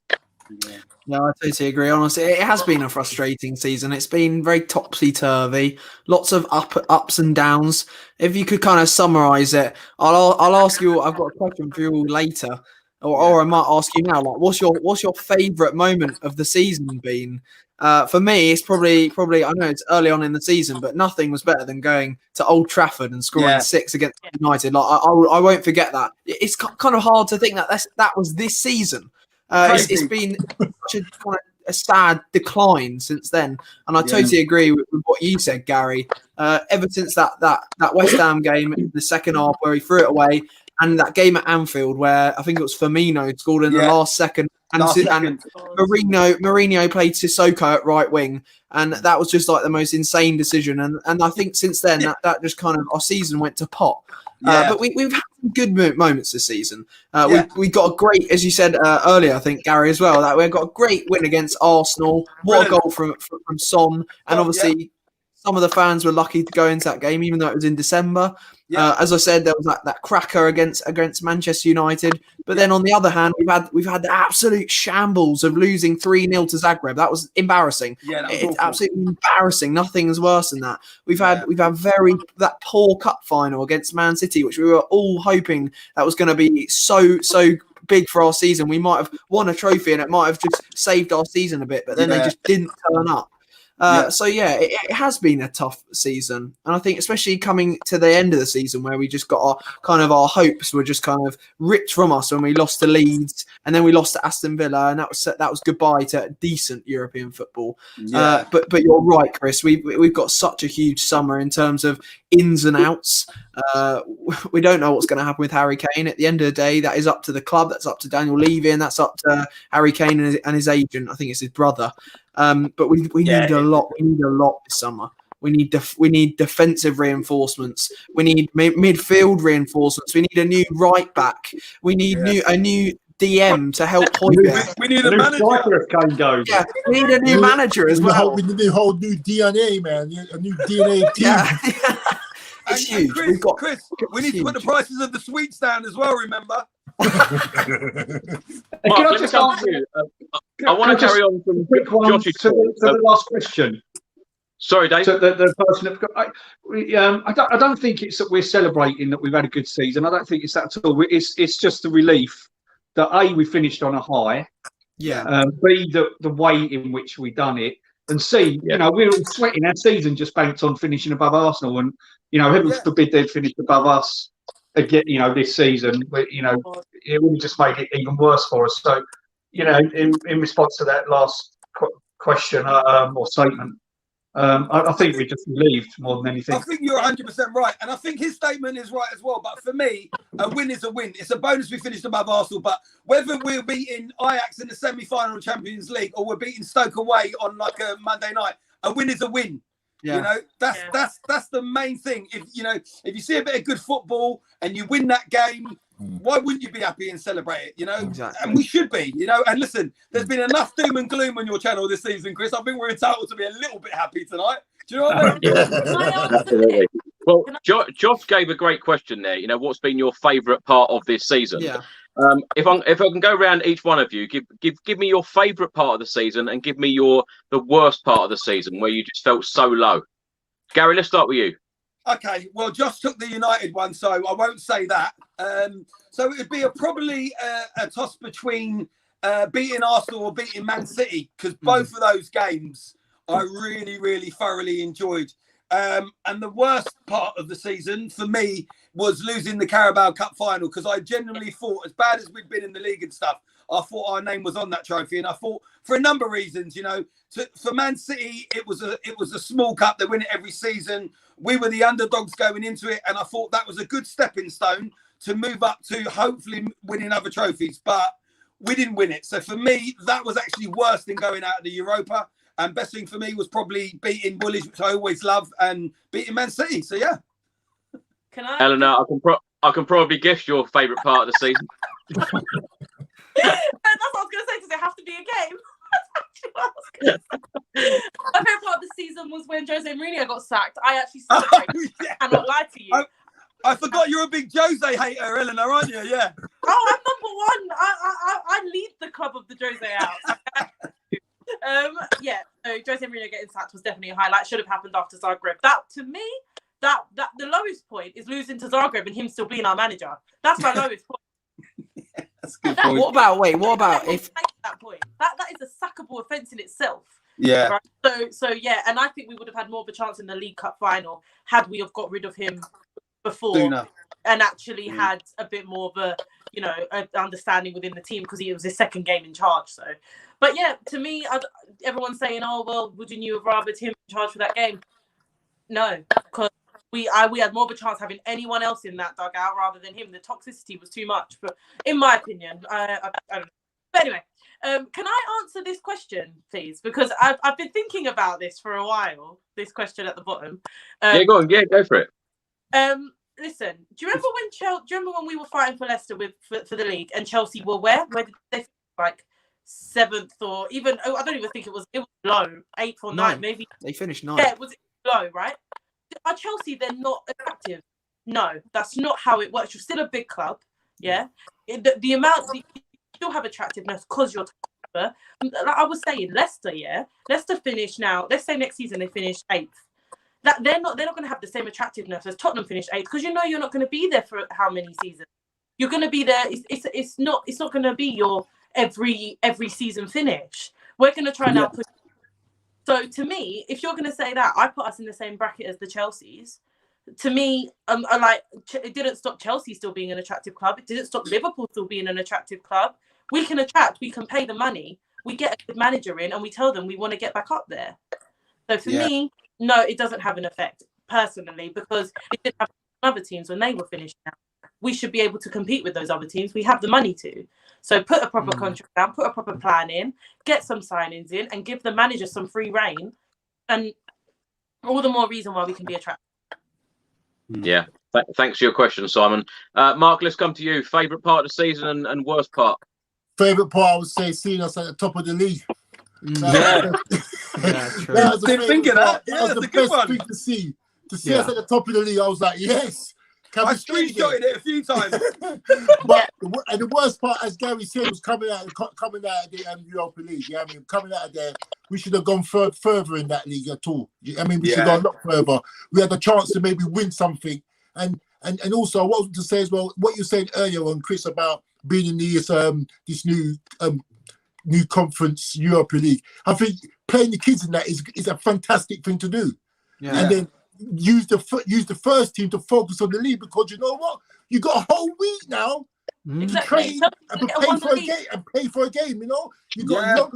No, I totally agree. Honestly, it has been a frustrating season. It's been very topsy-turvy, lots of ups and downs. If you could kind of summarise it, I'll ask you. I've got a question for you all later. or I might ask you now, like, what's your favourite moment of the season been? For me, it's probably. I know it's early on in the season, but nothing was better than going to Old Trafford and scoring 6 against United. Like I won't forget that. It's kind of hard to think that was this season. It's been such a kind of a sad decline since then, and I totally agree with what you said, Gary. Ever since that West Ham game in the second half where he threw it away, and that game at Anfield where I think it was Firmino scored in the last second. And Mourinho played Sissoko at right wing, and that was just like the most insane decision. And I think since then that just kind of our season went to pot. But we've had some good moments this season. We got a great, as you said earlier, I think Gary as well. That we got a great win against Arsenal. What a goal from Son, and obviously some of the fans were lucky to go into that game, even though it was in December. As I said, there was that cracker against Manchester United. But then on the other hand, we've had the absolute shambles of losing 3-0 to Zagreb. That was embarrassing. It's absolutely embarrassing. Nothing's worse than that. We've had that poor cup final against Man City, which we were all hoping that was going to be so big for our season. We might have won a trophy and it might have just saved our season a bit, but then they just didn't turn up. So it has been a tough season, and I think especially coming to the end of the season where we just got our hopes were just kind of ripped from us when we lost to Leeds and then we lost to Aston Villa, and that was goodbye to decent European football. But you're right, Chris. We've got such a huge summer in terms of ins and outs. We don't know what's going to happen with Harry Kane. At the end of the day, that is up to the club. That's up to Daniel Levy, and that's up to Harry Kane and his agent. I think it's his brother. But we need a lot. We need a lot this summer. We need defensive reinforcements. We need midfield reinforcements. We need a new right back. We need a new DM to help Højbjerg. We need a manager if Kane goes. Yeah, we need a new manager as well. We need a whole new DNA, man. A new DNA team. It's huge. Chris, we need to put the prices of the sweets down as well, remember? Mark, let me come to you. I want to carry on from quick one to the last question. Sorry, Dave. So the person I don't think it's that we're celebrating that we've had a good season. I don't think it's that at all. It's just the relief that A, we finished on a high. B, the way in which we done it, and C, we're all sweating. Our season just banked on finishing above Arsenal, and heaven forbid they'd finished above us again. This season, it would have just made it even worse for us. So, in response to that last question or statement, I think we're just relieved more than anything. I think you're 100% right, and I think his statement is right as well. But for me, a win is a win. It's a bonus we finished above Arsenal, but whether we're beating Ajax in the semi-final of Champions League or we're beating Stoke away on like a Monday night, a win is a win. That's the main thing. If you see a bit of good football and you win that game, why wouldn't you be happy and celebrate it? Exactly. And we should be. And listen, there's been enough doom and gloom on your channel this season, Chris. I think we're entitled to be a little bit happy tonight. Do you know what I mean? Absolutely. Well, Josh gave a great question there. What's been your favourite part of this season? Yeah. If I can go around each one of you, give me your favourite part of the season and give me the worst part of the season where you just felt so low. Gary, let's start with you. Okay, well, Josh took the United one, so I won't say that. So it would be probably a toss between beating Arsenal or beating Man City, because both of those games I really, really thoroughly enjoyed. And the worst part of the season for me was losing the Carabao Cup final, because I genuinely thought, as bad as we'd been in the league and stuff, I thought our name was on that trophy, and I thought for a number of reasons, for Man City, it was a small cup. They win it every season. We were the underdogs going into it, and I thought that was a good stepping stone to move up to hopefully winning other trophies. But we didn't win it, so for me, that was actually worse than going out of the Europa. And best thing for me was probably beating Woolwich, which I always love, and beating Man City. So yeah. Can I? Eleanor, I can probably guess your favourite part of the season. That's what I was going to say. Does it have to be a game? My favourite part of the season was when Jose Mourinho got sacked. I actually celebrated. I cannot lie to you. I forgot you're a big Jose hater, Eleanor, aren't you? Yeah. Oh, I'm number one. I lead the club of the Jose out. So Jose Mourinho getting sacked was definitely a highlight. Should have happened after Zagreb. That, to me, that the lowest point is losing to Zagreb and him still being our manager. That's my lowest point. That's a good point. What about if that point? That is a sackable offence in itself. Yeah. Right? So yeah, and I think we would have had more of a chance in the League Cup final had we have got rid of him before Sooner. and actually had a bit more of a, you know, understanding within the team, because he was his second game in charge. So, but yeah, to me, everyone's saying, oh well, would you have rather him in charge for that game? No, because we had more of a chance having anyone else in that dugout rather than him. The toxicity was too much, but in my opinion, I don't know. But anyway, can I answer this question, please? Because I've been thinking about this for a while. This question at the bottom. Yeah, go on. Yeah, go for it. Listen, do you remember when we were fighting for Leicester for the league, and Chelsea were where? Where did they finish? Like 7th, or even I don't even think it was low, 8th or 9th, maybe. They finished 9th. Yeah, it was low, right? Are Chelsea then not attractive? No, that's not how it works. You're still a big club, yeah. The amount you still have attractiveness because you're. Like I was saying, Leicester, yeah. Leicester finish now. Let's say next season they finish 8th. That they're not going to have the same attractiveness as Tottenham finished 8th, because you know you're not going to be there for how many seasons. You're going to be there. It's not going to be your every season finish. We're going to try and outpush. So to me, if you're going to say that, I put us in the same bracket as the Chelseas. To me, it didn't stop Chelsea still being an attractive club. It didn't stop Liverpool still being an attractive club. We can attract. We can pay the money. We get a good manager in, and we tell them we want to get back up there. So for me, no, it doesn't have an effect personally, because it didn't have other teams when they were finishing out. We should be able to compete with those other teams. We have the money to. So put a proper contract down, put a proper plan in, get some signings in, and give the manager some free reign. And all the more reason why we can be attractive. Yeah. Thanks for your question, Simon. Mark, let's come to you. Favourite part of the season and worst part? Favourite part, I would say, seeing us at the top of the league. Yeah, true. That was the didn't think of that. That was the best thing to see. To see us at the top of the league, I was like, yes. I screenshotted it a few times. But and the worst part, as Gary said, was coming out of the Europa League. Yeah, I mean, coming out of there, we should have gone further in that league at all. I mean, we should have gone a lot further. We had the chance to maybe win something. And also, I wanted to say as well, what you said earlier on, Chris, about being in this new conference, Europa League. I think playing the kids in that is a fantastic thing to do. Yeah. And then use the first team to focus on the league, because you know what? You got a whole week now to train and play for a game. You know, you got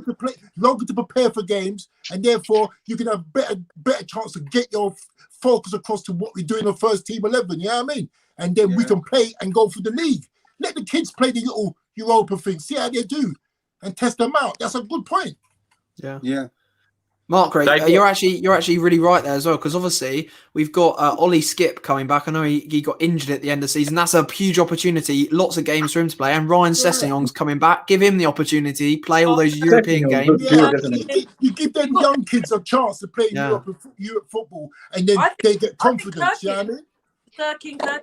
longer to prepare for games, and therefore you can have better chance to get your focus across to what we do in the first team 11. You know what I mean? And then we can play and go for the league. Let the kids play the little Europa thing, see how they do, and test them out. That's a good point. Yeah. Mark, you're actually really right there as well, because obviously we've got Ollie Skip coming back. I know he got injured at the end of the season. That's a huge opportunity. Lots of games for him to play. And Ryan Sessegnon coming back. Give him the opportunity. Play all those European games. You give them young kids a chance to play Europe football, and then they get confidence. You know what I mean? Kirkin, I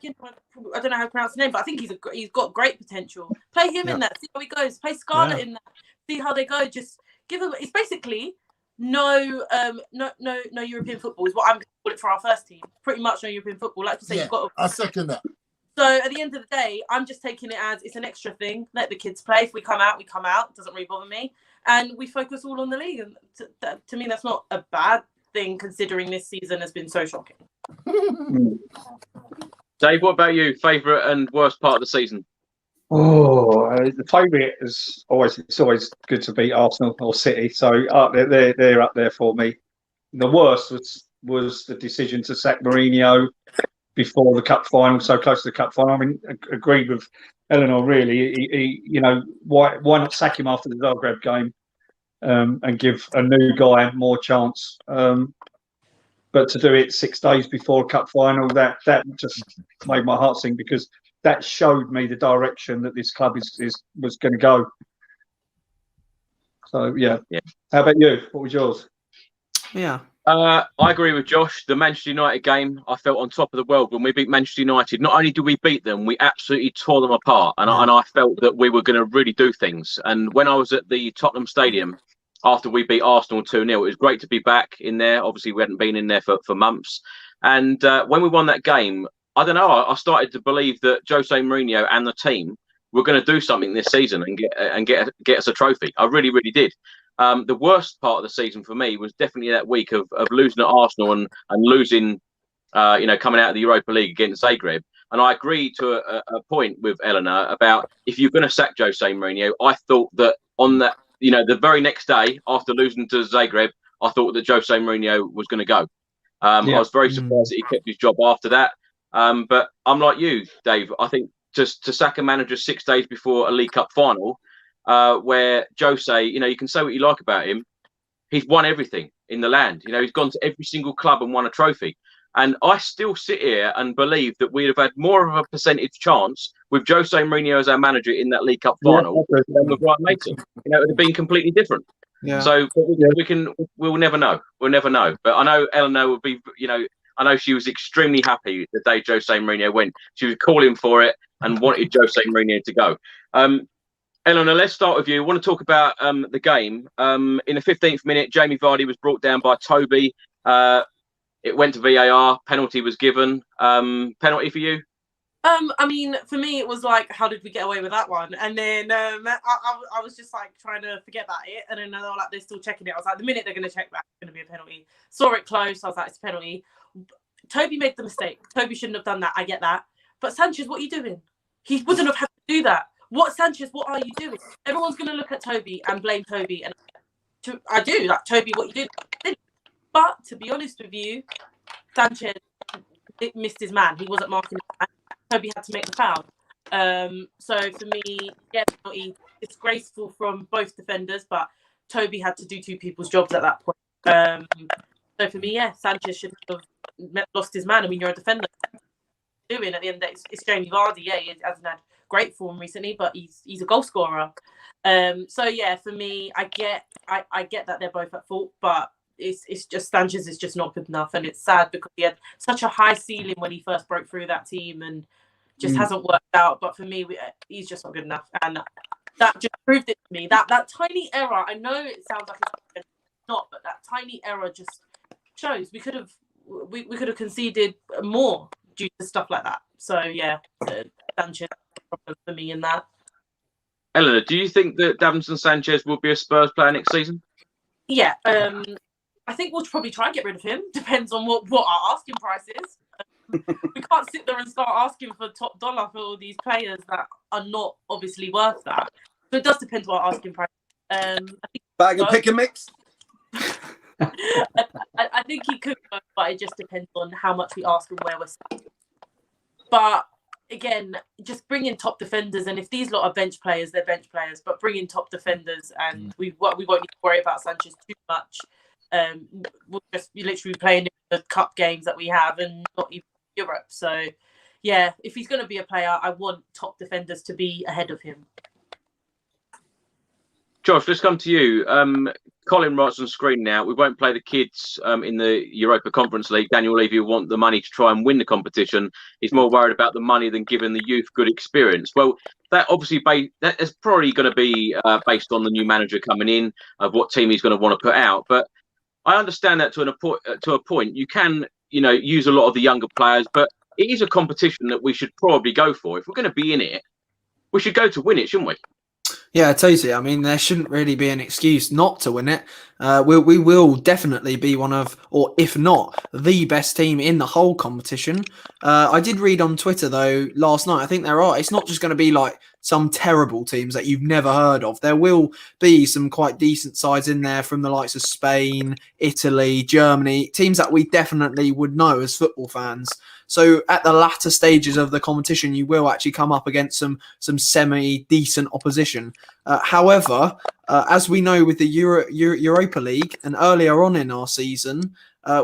don't know how to pronounce his name, but I think he's got great potential. Play him in that. See how he goes. Play Scarlett in that. See how they go. Just give him. It's basically no European football is what I'm going to call it for our first team. Pretty much no European football. Like you say, you've got. I second that. So at the end of the day, I'm just taking it as it's an extra thing. Let the kids play. If we come out, we come out. It doesn't really bother me. And we focus all on the league. And to me, that's not a bad thing, considering this season has been so shocking. Dave, what about you? Favourite and worst part of the season? The favourite is always good to beat Arsenal or City. So they're up there for me. The worst was the decision to sack Mourinho before the cup final, so close to the cup final. I mean, agreed with Eleanor. Really, he why not sack him after the Zagreb game and give a new guy more chance? But to do it 6 days before a cup final, that just made my heart sing, because that showed me the direction that this club was going to go. So yeah. How about you? What was yours? Yeah. I agree with Josh. The Manchester United game, I felt on top of the world when we beat Manchester United. Not only did we beat them, we absolutely tore them apart. And I felt that we were going to really do things. And when I was at the Tottenham Stadium after we beat Arsenal 2-0, it was great to be back in there. Obviously, we hadn't been in there for months. And when we won that game, I don't know, I started to believe that Jose Mourinho and the team we're going to do something this season and get us a trophy. I really, really did. The worst part of the season for me was definitely that week of losing at Arsenal and losing, coming out of the Europa League against Zagreb. And I agree to a point with Eleanor about if you're going to sack Jose Mourinho, I thought that on that, the very next day after losing to Zagreb, I thought that Jose Mourinho was going to go. I was very surprised that he kept his job after that. But I'm like you, Dave. I think just to sack a manager 6 days before a League Cup final, where Jose, you can say what you like about him, he's won everything in the land. He's gone to every single club and won a trophy. And I still sit here and believe that we'd have had more of a percentage chance with Jose Mourinho as our manager in that League Cup final than with Ryan Mason. It would have been completely different. Yeah. So we'll never know. We'll never know. But I know Eleanor will be, I know she was extremely happy the day Jose Mourinho went. She was calling for it and wanted Jose Mourinho to go. Eleanor, let's start with you. I want to talk about the game. In the 15th minute, Jamie Vardy was brought down by Toby. It went to VAR. Penalty was given. Penalty for you? I mean, for me, it was like, how did we get away with that one? And then I was just like trying to forget about it. And then they were like, they're still checking it. I was like, the minute they're going to check that, it's going to be a penalty. Saw it close. I was like, it's a penalty. Toby made the mistake. Toby shouldn't have done that. I get that. But Sanchez, what are you doing? He wouldn't have had to do that. Sanchez, what are you doing? Everyone's going to look at Toby and blame Toby. And I do. Like, Toby, what you did? But to be honest with you, Sanchez missed his man. He wasn't marking his man. Toby had to make the foul. So for me, penalty, disgraceful from both defenders, but Toby had to do two people's jobs at that point. So for me, Sanchez should have lost his man. I mean, you're a defender. Doing at the end of the day, it's Jamie Vardy. Yeah, he hasn't had great form recently, but he's a goal scorer. So for me, I get that they're both at fault, but it's just Sanchez is just not good enough, and it's sad because he had such a high ceiling when he first broke through that team, and just hasn't worked out. But for me, he's just not good enough, and that just proved it to me. That tiny error, I know it sounds like it's not, but that tiny error just shows we could have conceded more due to stuff like that. So Sanchez problem for me in that. Eleanor, do you think that Davinson Sanchez will be a Spurs player next season? Yeah, I think we'll probably try and get rid of him. Depends on what our asking price is. We can't sit there and start asking for top dollar for all these players that are not obviously worth that. So it does depend on our asking price. I think bag and pick and mix. I think he could go, but it just depends on how much we ask and where we're sitting. But again, just bring in top defenders, and if these lot are bench players, they're bench players. But bring in top defenders, and we won't need to worry about Sanchez too much. We'll just be literally playing the cup games that we have, and not even Europe. So, if he's going to be a player, I want top defenders to be ahead of him. Josh, let's come to you. Colin writes on screen now, we won't play the kids in the Europa Conference League. Daniel Levy will want the money to try and win the competition. He's more worried about the money than giving the youth good experience. Well, that obviously that is probably going to be based on the new manager coming in, of what team he's going to want to put out. But I understand that to a point. You can, use a lot of the younger players, but it is a competition that we should probably go for. If we're going to be in it, we should go to win it, shouldn't we? Yeah, totally. I mean, there shouldn't really be an excuse not to win it. We will definitely be one of, or if not, the best team in the whole competition. I did read on Twitter, though, last night, I think it's not just going to be like some terrible teams that you've never heard of. There will be some quite decent sides in there from the likes of Spain, Italy, Germany, teams that we definitely would know as football fans. So at the latter stages of the competition, you will actually come up against some semi-decent opposition. However, as we know with the Europa League and earlier on in our season,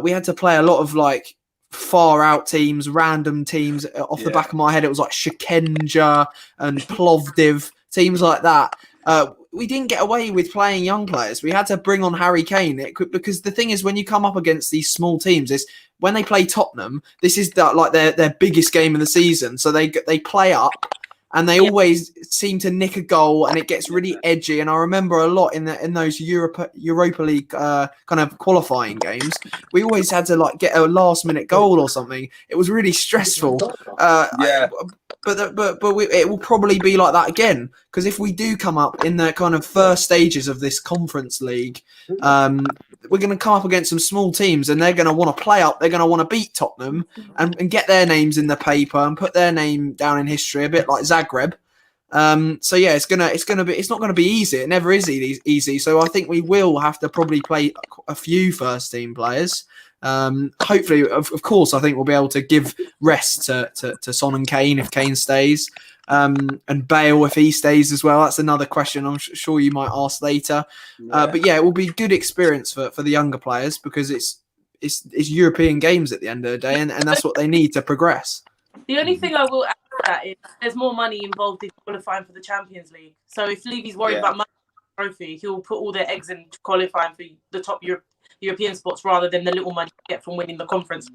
we had to play a lot of like far out teams, random teams. Off the back of my head, it was like Shikenja and Plovdiv, teams like that. We didn't get away with playing young players. We had to bring on Harry Kane because the thing is, when you come up against these small teams, is when they play Tottenham, this is their biggest game of the season. So they play up, and they always seem to nick a goal, and it gets really edgy. And I remember a lot in those Europa League kind of qualifying games, we always had to like get a last minute goal or something. It was really stressful. it will probably be like that again, because if we do come up in the kind of first stages of this Conference League, we're going to come up against some small teams, and they're going to want to play up. They're going to want to beat Tottenham and get their names in the paper and put their name down in history, a bit like Zagreb. So yeah, it's not going to be easy. It never is easy. So I think we will have to probably play a few first team players. Hopefully, of course, I think we'll be able to give rest to Son and Kane if Kane stays, and Bale if he stays as well. That's another question I'm sure you might ask later. But yeah, it will be good experience for the younger players, because it's European games at the end of the day, and that's what they need to progress. The only thing I will add to that is there's more money involved in qualifying for the Champions League. So if Levy's worried about money trophy, he'll put all their eggs in qualifying for the top European spots rather than the little money you get from winning the conference.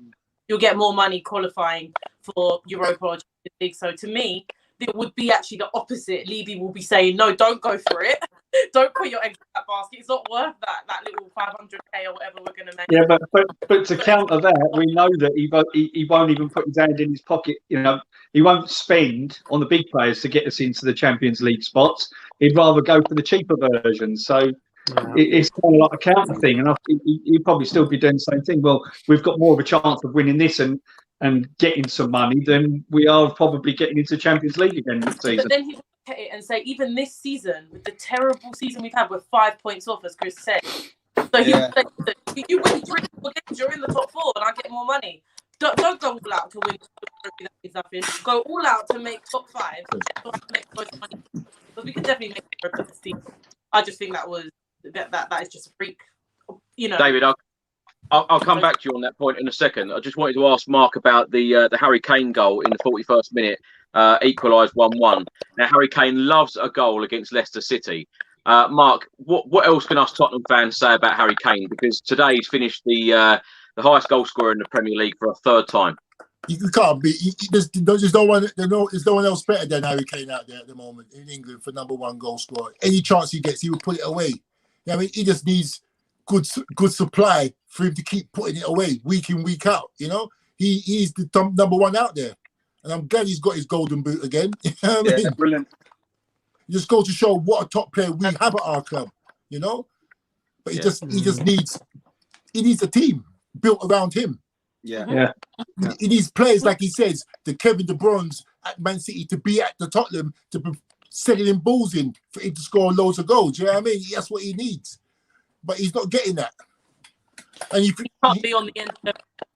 You'll get more money qualifying for Europa or Champions League. So to me, it would be actually the opposite. Levy will be saying, no, don't go for it. Don't put your eggs in that basket. It's not worth that little 500k or whatever we're going to make. Yeah, but to counter that, we know that he won't even put his hand in his pocket. You know, he won't spend on the big players to get us into the Champions League spots. He'd rather go for the cheaper version. So it's kind of like a counter thing, and he'd probably still be doing the same thing. Well, we've got more of a chance of winning this and getting some money than we are probably getting into Champions League again this season. But then he look at it and say, even this season, with the terrible season we've had, we're 5 points off, as Chris said. So he would say, you win 3 more games, you're in the top 4, and I get more money. Don't go all out to win. That means nothing. Go all out to make top 5. Make most money. Because we can definitely make it for this team. I just think that is just a freak. You know, David, I'll come back to you on that point in a second. I just wanted to ask Mark about the Harry Kane goal in the 41st minute, equalised 1-1. Now, Harry Kane loves a goal against Leicester City. Mark, what else can us Tottenham fans say about Harry Kane? Because today he's finished the highest goal scorer in the Premier League for a third time. You can't be. There's no one else better than Harry Kane out there at the moment in England for #1 goal scorer. Any chance he gets, he will put it away. I mean, he just needs good supply for him to keep putting it away week in, week out. You know, he's the #1 out there, and I'm glad he's got his golden boot again. You know what I mean? Brilliant. It just goes to show what a top player we have at our club. You know, but he just needs a team built around him. Yeah. He needs players, like he says, the Kevin De Bruyne's at Man City to be at the Tottenham to be settling balls in for him to score loads of goals. You know what I mean? That's what he needs. But he's not getting that. And he can't be on the end.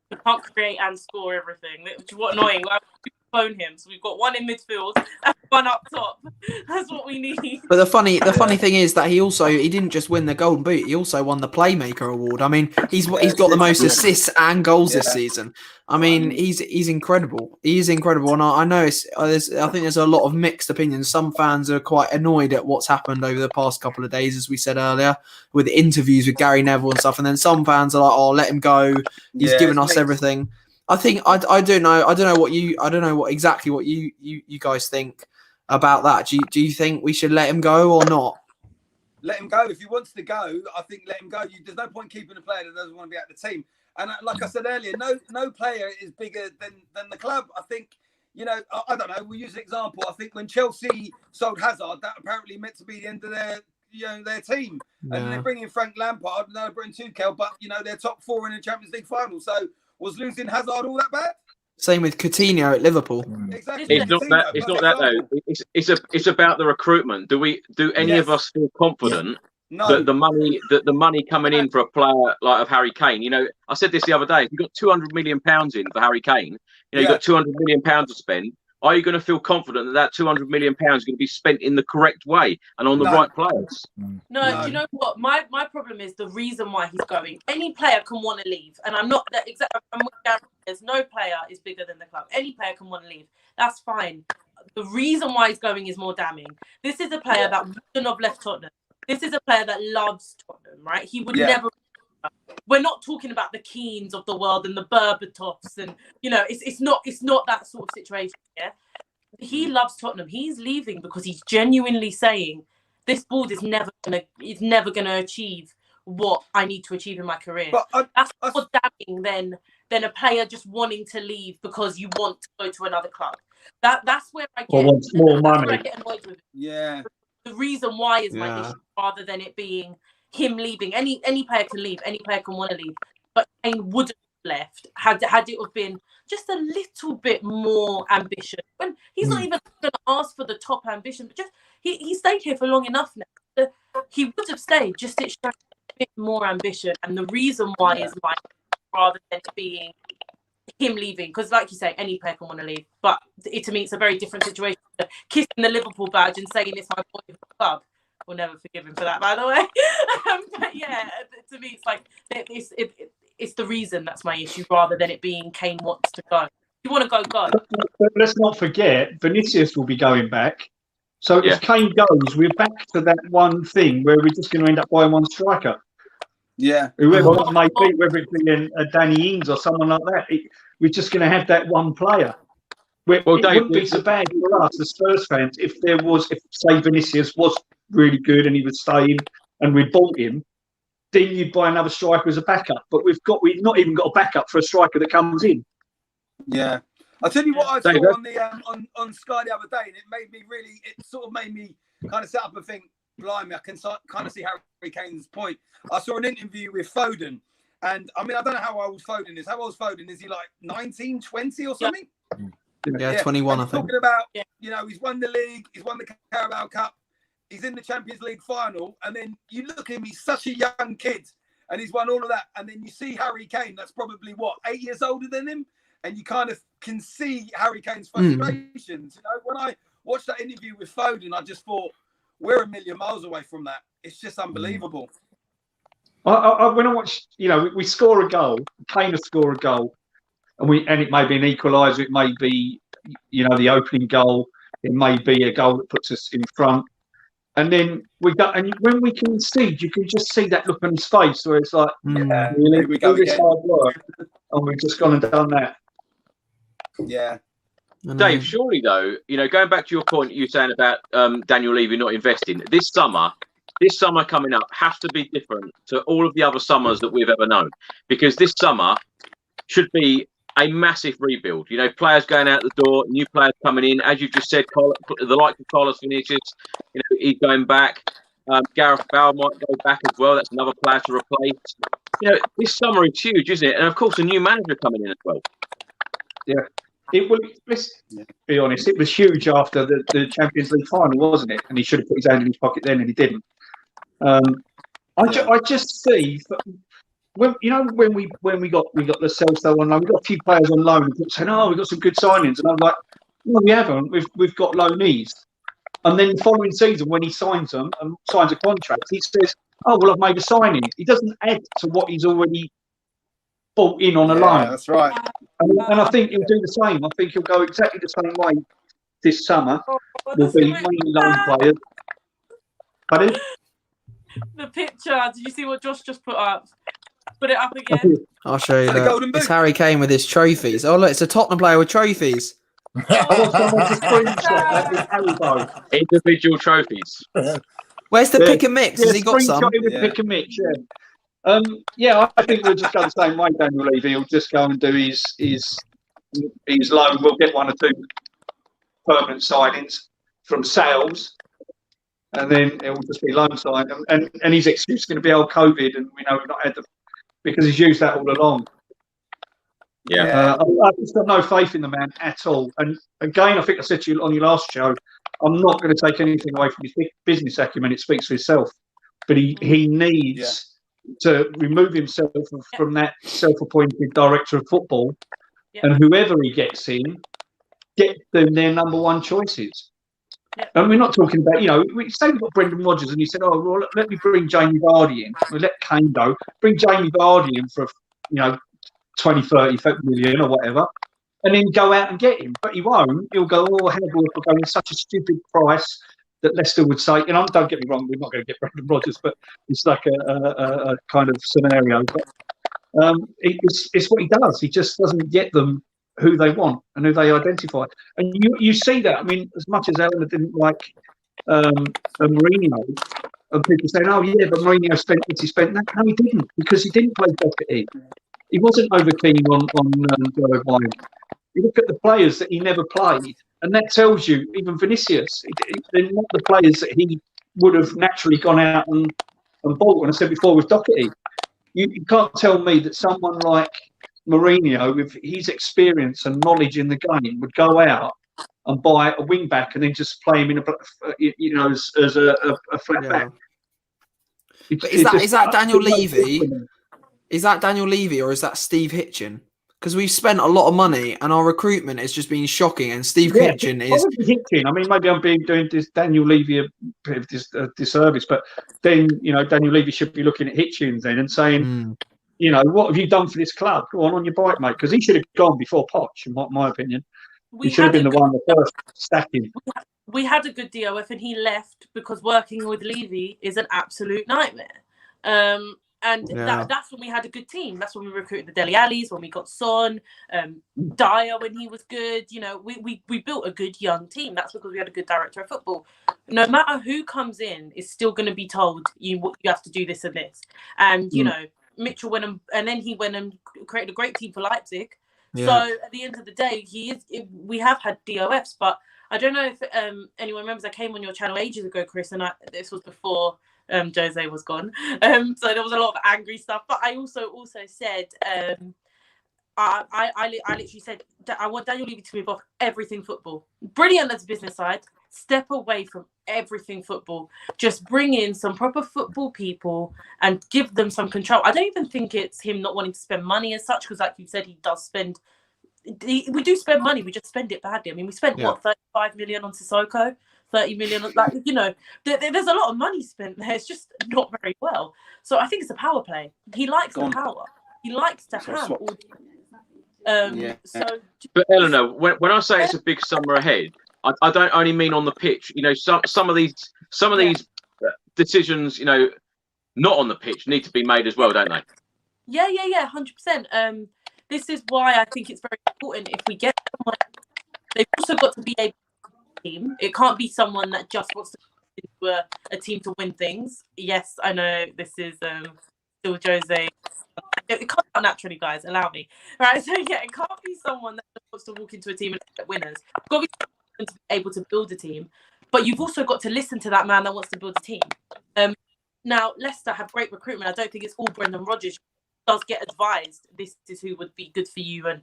He can't create and score everything. Which is what annoying. We phone him, so we've got one in midfield and one up top. That's what we need. But the funny thing is that he didn't just win the Golden Boot. He also won the Playmaker Award. I mean, he's got the most assists and goals this season. I mean, he's incredible. He is incredible, and I know I think there's a lot of mixed opinions. Some fans are quite annoyed at what's happened over the past couple of days, as we said earlier, with the interviews with Gary Neville and stuff. And then some fans are like, "Oh, let him go. He's given us everything." I think I don't know exactly what you guys think about that. Do you think we should let him go or not? Let him go. If he wants to go, I think let him go. There's no point keeping a player that doesn't want to be at the team. And like I said earlier, no player is bigger than the club. I think, you know, I don't know. We'll use an example. I think when Chelsea sold Hazard, that apparently meant to be the end of their team. Yeah. And then they bring in Frank Lampard, and they're bringing Tuchel, but you know they're top 4 in the Champions League final. So was losing Hazard all that bad? Same with Coutinho at Liverpool. Exactly. It's not that though. It's about the recruitment. Do any of us feel confident that the money coming in for a player like of Harry Kane? You know, I said this the other day. If you've got £200 million in for Harry Kane, you know, you've got £200 million to spend. Are you going to feel confident that £200 million is going to be spent in the correct way and on the right players? No, do you know what? My problem is the reason why he's going. Any player can want to leave, and I'm not that exact. There's no player is bigger than the club. Any player can want to leave. That's fine. The reason why he's going is more damning. This is a player that wouldn't have left Tottenham. This is a player that loves Tottenham, right? He would never. We're not talking about the Keanes of the world and the Berbatovs, and you know, it's not that sort of situation. Yeah, he loves Tottenham. He's leaving because he's genuinely saying this board is never gonna achieve what I need to achieve in my career. That's more damning than a player just wanting to leave because you want to go to another club. That's where I Or get wants more that's where money. I get annoyed with it. Yeah. The reason why is my Yeah. issue, rather than it being him leaving. Any player can leave, any player can want to leave, but Kane would have left had it have been just a little bit more ambition. When he's not even going to ask for the top ambition, but just he stayed here for long enough now. He would have stayed, just it showed a bit more ambition, and the reason why is like, rather than it being him leaving, because like you say, any player can want to leave, but to me it's a very different situation. Kissing the Liverpool badge and saying it's my boy club, we'll never forgive him for that, by the way. But yeah, to me it's like it's the reason that's my issue, rather than it being Kane wants to go. If you want to go. But let's not forget, Vinicius will be going back. So Yeah. if Kane goes, we're back to that one thing where we're just going to end up buying one striker. Yeah. Whoever that may be, whether it be a Danny Ings or someone like that, we're just going to have that one player. It wouldn't be so bad for us as Spurs fans if say Vinicius was really good and he was staying and we bought him, then you'd buy another striker as a backup. But we've not even got a backup for a striker that comes in. Yeah. I'll tell you what I saw David? on the on Sky the other day, and it sort of made me kind of sit up and think, blimey, I can kind of see Harry Kane's point. I saw an interview with Foden, and I mean, I don't know how old Foden is. How old is Foden? Is he like 19, 20 or something? Yeah, 21, I and think. Talking about, he's won the league, he's won the Carabao Cup, he's in the Champions League final, and then you look at him, he's such a young kid, and he's won all of that, and then you see Harry Kane, that's probably, 8 years older than him, and you kind of can see Harry Kane's frustrations. You know, when I watched that interview with Foden, I just thought, we're a million miles away from that. It's just unbelievable. When I watch, we score a goal, Kane will score a goal, and it may be an equaliser, it may be, the opening goal, it may be a goal that puts us in front, and then and when we concede, you can just see that look on his face where it's like, really, we go all this again. hard work, and we've just gone and done that. Yeah. Dave, surely though, going back to your point you were saying about Daniel Levy not investing, this summer coming up has to be different to all of the other summers that we've ever known, because this summer should be a massive rebuild. Players going out the door, new players coming in. As you just said, the likes of Carlos Vinicius, he's going back. Gareth Bale might go back as well. That's another player to replace. This summer is huge, isn't it? And of course, a new manager coming in as well. Yeah. Let's be honest, it was huge after the Champions League final, wasn't it? And he should have put his hand in his pocket then, and he didn't. I just see when we got the Celso on loan, we got a few players on loan and saying, "Oh, we've got some good signings," and I'm like, "No, we haven't. We've got loanees." And then the following season, when he signs them and signs a contract, he says, "Oh, well, I've made a signing." He doesn't add to what he's already bought in on a loan. That's right. And I think he'll do the same. I think he'll go exactly the same way this summer. Will be mainly loan players. Pardon? The picture. Did you see what Josh just put up? Put it up again. I'll show you The golden that. It's boot. Harry Kane with his trophies. Oh, look, it's a Tottenham player with trophies. Individual trophies. Where's the pick and mix? Has he got some? Pick and mix, I think we'll just go the same way, Daniel Levy. He'll just go and do his loan. We'll get one or two permanent signings from sales, and then it will just be loan sign. And his excuse is going to be COVID, and we know we've not had them because he's used that all along. Yeah. I've just got no faith in the man at all. And again, I think I said to you on your last show, I'm not going to take anything away from his business acumen. It speaks for itself. But he needs to remove himself from that self-appointed director of football, and whoever he gets in, get them their number one choices. And we're not talking about, we say we've got Brendan Rodgers, and he said, "Oh, well, let me bring Jamie Vardy in. We'll let Kane go. Bring Jamie Vardy in for, 20, 30 million or whatever, and then go out and get him." But he won't. He'll go, "Oh, Hannibal will go in such a stupid price that Leicester would say," don't get me wrong, we're not going to get Brendan Rodgers, but it's like a kind of scenario. But it's what he does. He just doesn't get them who they want and who they identify. And you see that. I mean, as much as Eleanor didn't like Mourinho, and people saying, "Oh, yeah, but Mourinho spent what he spent." No, he didn't, because he didn't play Doherty. He wasn't over keen on Gareth Bale. You look at the players that he never played And that tells you, even Vinicius, they're not the players that he would have naturally gone out and bought. And I said before with Doherty, you can't tell me that someone like Mourinho, with his experience and knowledge in the game, would go out and buy a wing back and then just play him in as a flat back. But is that Daniel Levy? Is that Daniel Levy or is that Steve Hitchen? Because we've spent a lot of money and our recruitment has just been shocking. And Steve Hitchen is. Hitchen. I mean, maybe I'm doing this Daniel Levy a bit of disservice, but then Daniel Levy should be looking at Hitchens then and saying, what have you done for this club? Go on your bike, mate. Because he should have gone before Poch, in my opinion. He should have been the one that first stacking. We had a good DOF and he left because working with Levy is an absolute nightmare. That's when we had a good team. That's when we recruited the Dele Allis, when we got Son, Dyer when he was good. We built a good young team. That's because we had a good director of football. No matter who comes in, is still going to be told you have to do this and this. And Mitchell went and then he went and created a great team for Leipzig. Yeah. So at the end of the day, we have had DOFs, but I don't know if anyone remembers. I came on your channel ages ago, Chris, and this was before Jose was gone. So there was a lot of angry stuff. But I also said, I literally said that I want Daniel Levy to move off everything football. Brilliant as a business side. Step away from everything football. Just bring in some proper football people and give them some control. I don't even think it's him not wanting to spend money as such, because like you said, he does spend. We do spend money. We just spend it badly. I mean, we spent 35 million on Sissoko. 30 million, there's a lot of money spent there. It's just not very well. So I think it's a power play. He likes the power. He likes to have all. But Eleanor, when I say it's a big summer ahead, I don't only mean on the pitch. Some of these decisions, not on the pitch, need to be made as well, don't they? Yeah, 100%. This is why I think it's very important if we get someone. They've also got to be able. Team. It can't be someone that just wants to into a team to win things. Yes, I know this is still Jose. It can't naturally, guys. Allow me. Right, so yeah, it can't be someone that wants to walk into a team and get winners. You've got to be able to build a team, but you've also got to listen to that man that wants to build a team. Now, Leicester have great recruitment. I don't think it's all Brendan Rodgers. He does get advised this is who would be good for you, and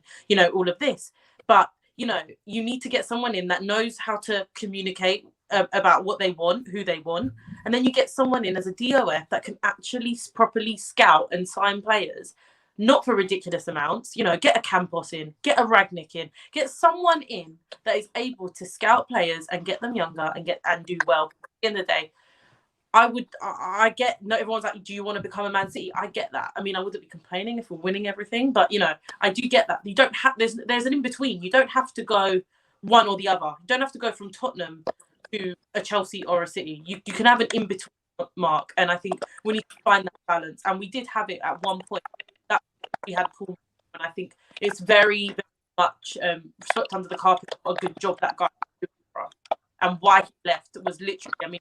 all of this, but. You need to get someone in that knows how to communicate about what they want, who they want. And then you get someone in as a DOF that can actually properly scout and sign players, not for ridiculous amounts. Get a Campos in, get a Ragnick in, get someone in that is able to scout players and get them younger and do well. At the end of the day, I get, no, everyone's like, do you want to become a Man City? I get that. I mean, I wouldn't be complaining if we're winning everything, but I do get that. You don't have, there's an in-between. You don't have to go one or the other. You don't have to go from Tottenham to a Chelsea or a City. You can have an in-between mark. And I think we need to find that balance. And we did have it at one point. That we had Paul, and I think it's very, very much swept under the carpet. A good job that guy did for us. And why he left was literally, I mean,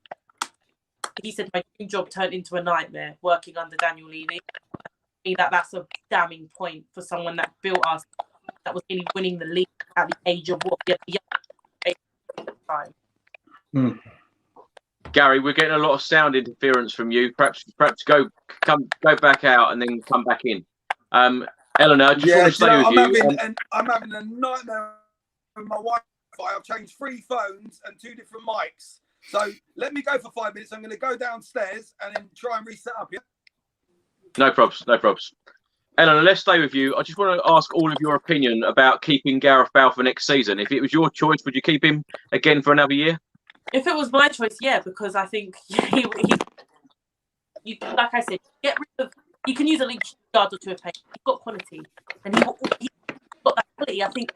he said my dream job turned into a nightmare working under Daniel Levy. I think that's a damning point for someone that built us, that was really winning the league at the age of what? Time. Gary, we're getting a lot of sound interference from you. Perhaps go back out and then come back in. Eleanor, I just want to stay with you. I'm having a nightmare with my Wi-Fi. I've changed 3 phones and 2 different mics. So let me go for 5 minutes. I'm going to go downstairs and then try and reset up. Yeah? No probs. Eleanor, let's stay with you. I just want to ask all of your opinion about keeping Gareth Bale for next season. If it was your choice, would you keep him again for another year? If it was my choice, yeah, because I think he like I said, get rid of. You can use a yard or 2 of paint. He's got quality, and he's got that quality. I think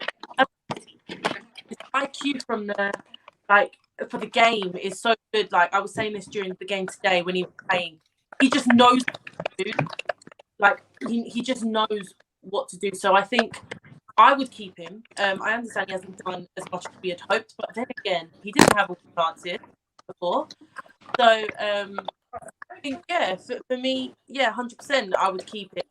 his IQ from the for the game is so good. Like I was saying this during the game today when he was playing, he just knows what to do. Like he just knows what to do. So I think I would keep him. I understand he hasn't done as much as we had hoped, but then again, he didn't have all the chances before. So I think for me, 100%, I would keep it.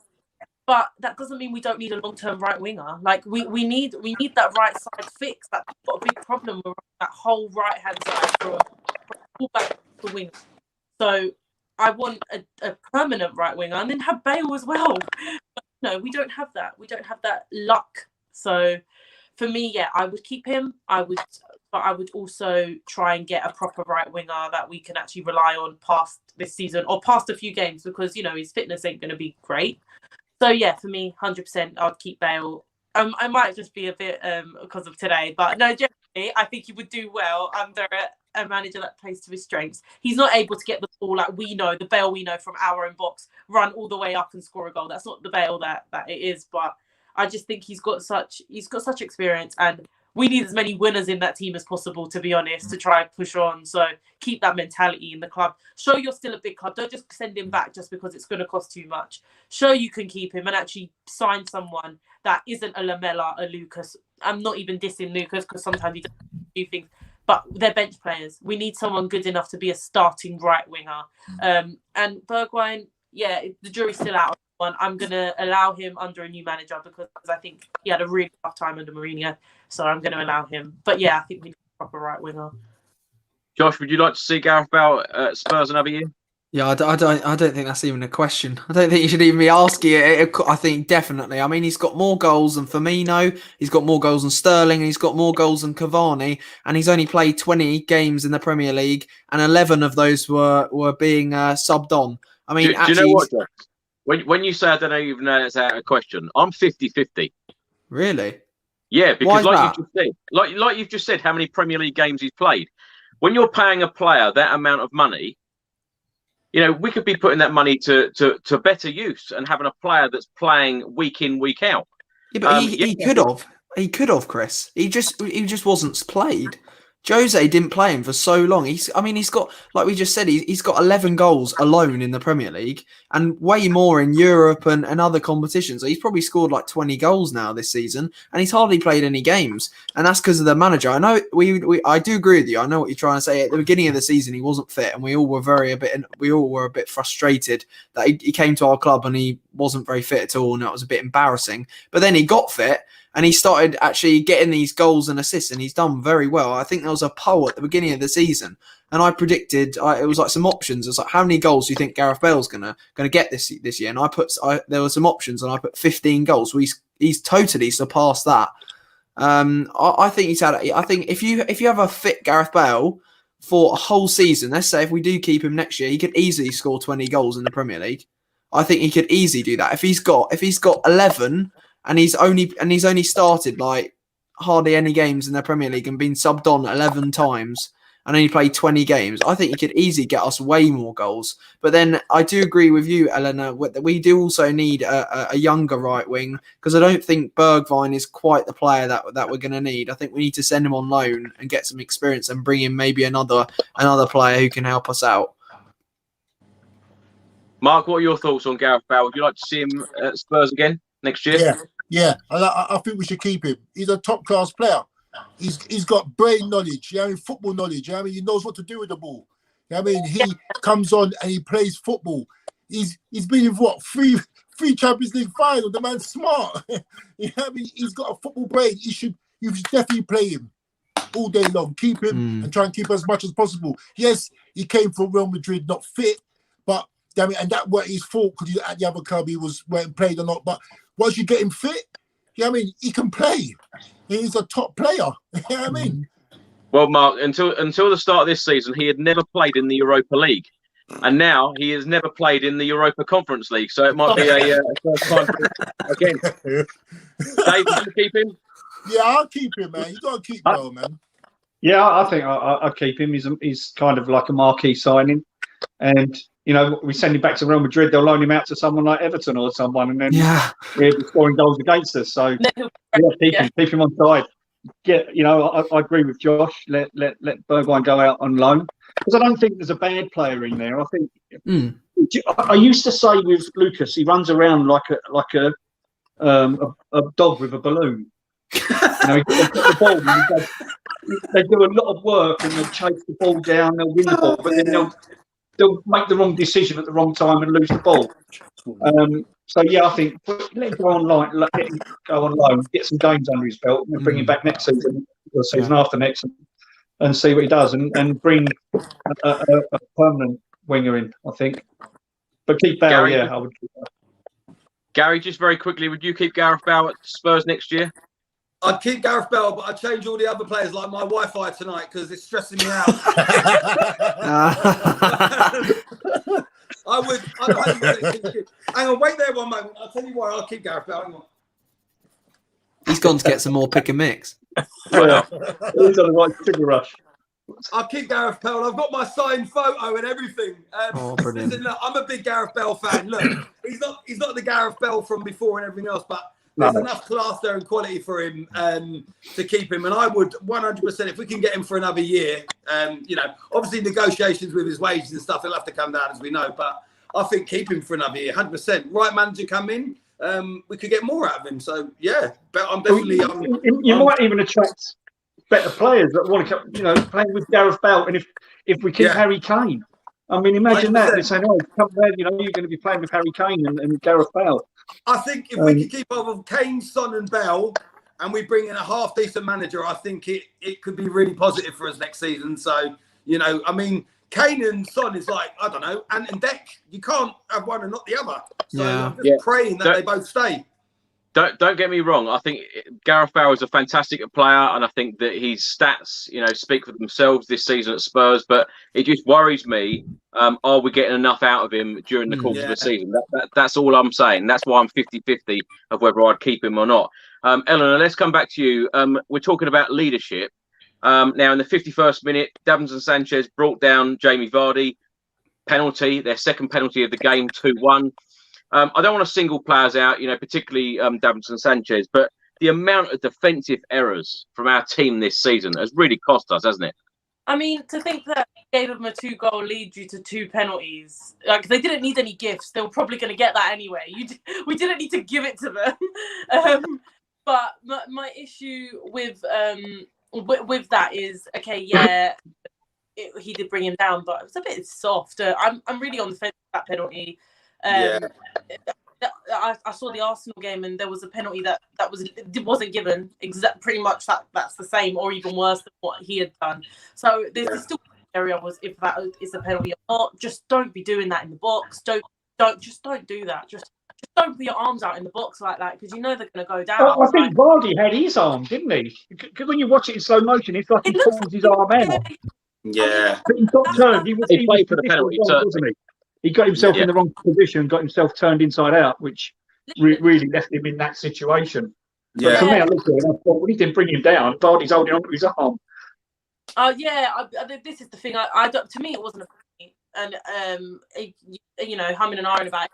But that doesn't mean we don't need a long-term right winger. Like we need that right side fixed. That's got a big problem with that whole right-hand side from fullback to winger. So I want a permanent right winger, and then have Bale as well. But no, we don't have that. We don't have that luck. So for me, yeah, I would keep him. But I would also try and get a proper right winger that we can actually rely on past this season or past a few games, because his fitness ain't going to be great. So yeah, for me, 100%, I'd keep Bale. I might just be a bit because of today, but no, generally, I think he would do well under a manager that plays to his strengths. He's not able to get the ball like the Bale we know from our own box, run all the way up and score a goal. That's not the Bale that it is. But I just think he's got such experience, and we need as many winners in that team as possible, to be honest, to try and push on. So keep that mentality in the club. Show you're still a big club. Don't just send him back just because it's going to cost too much. Show you can keep him and actually sign someone that isn't a Lamella, a Lucas. I'm not even dissing Lucas because sometimes he does do things, but they're bench players. We need someone good enough to be a starting right winger. And Bergwijn, yeah, the jury's still out. I'm going to allow him under a new manager because I think he had a really tough time under Mourinho. So I'm going to allow him. But yeah, I think we need a proper right winger. Josh, would you like to see Gareth Bale at Spurs another year? Yeah, I don't think that's even a question. I don't think you should even be asking it. I think definitely. I mean, he's got more goals than Firmino. He's got more goals than Sterling. And he's got more goals than Cavani. And he's only played 20 games in the Premier League, and 11 of those were being subbed on. I mean, do you know what, Josh? When you say I don't even know that's out of question, I'm 50-50. Really? Yeah, because like you've just said, how many Premier League games he's played. When you're paying a player that amount of money, we could be putting that money to better use and having a player that's playing week in, week out. Yeah, but he could have, Chris. He just wasn't played. Jose didn't play him for so long. He's got, like we just said, he's got 11 goals alone in the Premier League and way more in Europe and other competitions. He's probably scored like 20 goals now this season, and he's hardly played any games. And that's because of the manager. I know I do agree with you. I know what you're trying to say. At the beginning of the season, he wasn't fit, and we all were a bit frustrated that he came to our club and he wasn't very fit at all, and that was a bit embarrassing. But then he got fit, and he started actually getting these goals and assists, and he's done very well. I think there was a poll at the beginning of the season, and I predicted it was like some options. It was like, how many goals do you think Gareth Bale's gonna get this year? And there were some options, and I put 15 goals. So he's totally surpassed that. I think he's had. I think if you have a fit Gareth Bale for a whole season, let's say if we do keep him next year, he could easily score 20 goals in the Premier League. I think he could easily do that if he's got 11. And he's only started like hardly any games in the Premier League and been subbed on 11 times and only played 20 games. I think he could easily get us way more goals. But then I do agree with you, Eleanor, that we do also need a younger right wing, because I don't think Bergwijn is quite the player that we're going to need. I think we need to send him on loan and get some experience and bring in maybe another player who can help us out. Mark, what are your thoughts on Gareth Bale? Would you like to see him at Spurs again next year? Yeah. I think we should keep him. He's a top-class player. He's got brain knowledge, football knowledge. He knows what to do with the ball. He comes on and he plays football. He's been in three Champions League finals. The man's smart. He's got a football brain. You should definitely play him all day long. Keep him and try and keep as much as possible. Yes, he came from Real Madrid not fit, but and that weren't his fault because at the other club he weren't played or not. But once you get him fit, he can play. He's a top player. Well, Mark, until the start of this season, he had never played in the Europa League, and now he has never played in the Europa Conference League. So it might be a first time again. Dave, would you keep him? Yeah, I'll keep him, man. You gotta keep Bale, man. Yeah, I think I'll keep him. He's kind of like a marquee signing, and we send him back to Real Madrid. They'll loan him out to someone like Everton or someone, and then we're scoring goals against us. So keep him on side. I agree with Josh. Let Bergwijn go out on loan, because I don't think there's a bad player in there. I think I used to say with Lucas, he runs around like a dog with a balloon. The ball, they do a lot of work and they chase the ball down. They'll win the ball, but then they'll make the wrong decision at the wrong time and lose the ball. So yeah, I think let him go on loan, get some games under his belt, and then bring him back next season or season after next, and see what he does, and bring a permanent winger in. I think, but keep Bale. Gary, I would. Keep Bale. Gary, just very quickly, would you keep Gareth Bale at Spurs next year? I'd keep Gareth Bale, but I'd change all the other players, like my Wi-Fi tonight, because it's stressing me out. I would. Hang on, wait there one moment. I'll tell you why. I'll keep Gareth Bale. Hang on. He's gone to get some more pick and mix. Yeah, he's on the right sugar rush. I'll keep Gareth Bale. I've got my signed photo and everything. Brilliant. Listen, look, I'm a big Gareth Bale fan. Look, he's not the Gareth Bale from before and everything else, but there's enough class there and quality for him to keep him. And I would 100%, if we can get him for another year, obviously negotiations with his wages and stuff, he'll have to come down, as we know. But I think keep him for another year, 100%. Right manager come in, we could get more out of him. So, yeah, but I'm definitely... You might even attract better players that want to come, playing with Gareth Bale. And if we keep Harry Kane, I mean, imagine 100%. That. They're saying, come there, you're going to be playing with Harry Kane and Gareth Bale. I think if we could keep over Kane, Son and Bale, and we bring in a half-decent manager, I think it could be really positive for us next season. So, I mean, Kane and Son is like, I don't know, Ant and Dec. You can't have one and not the other. So I'm just praying that they both stay. Don't get me wrong. I think Gareth Bale is a fantastic player, and I think that his stats, speak for themselves this season at Spurs. But it just worries me. Are we getting enough out of him during the course of the season? That's all I'm saying. That's why I'm 50-50 of whether I'd keep him or not. Eleanor, let's come back to you. We're talking about leadership. Now, in the 51st minute, Davinson Sanchez brought down Jamie Vardy. Penalty, their second penalty of the game, 2-1. I don't want to single players out, particularly Davinson Sanchez, but the amount of defensive errors from our team this season has really cost us, hasn't it? I mean, to think that we gave them a 2-goal lead due to 2 penalties, like they didn't need any gifts. They were probably going to get that anyway. We didn't need to give it to them. But my issue with that is, he did bring him down, but it was a bit soft. I'm really on the fence with that penalty. I saw the Arsenal game and there was a penalty that wasn't given. Pretty much that's the same or even worse than what he had done. So there's still area was if that is a penalty or not. Just don't be doing that in the box. Don't do that. Just don't put your arms out in the box like that because they're going to go down. I think Vardy had his arm, didn't he? Because when you watch it in slow motion, it's like he pulls his arm out. Yeah. But he got turned. He played for the penalty, wasn't he? He got himself in the wrong position, got himself turned inside out, which really left him in that situation. Yeah. But for me, I looked at it and I thought, well, he didn't bring him down. Vardy's holding on to his arm. This is the thing. To me, it wasn't a penalty. And, humming and ahhing about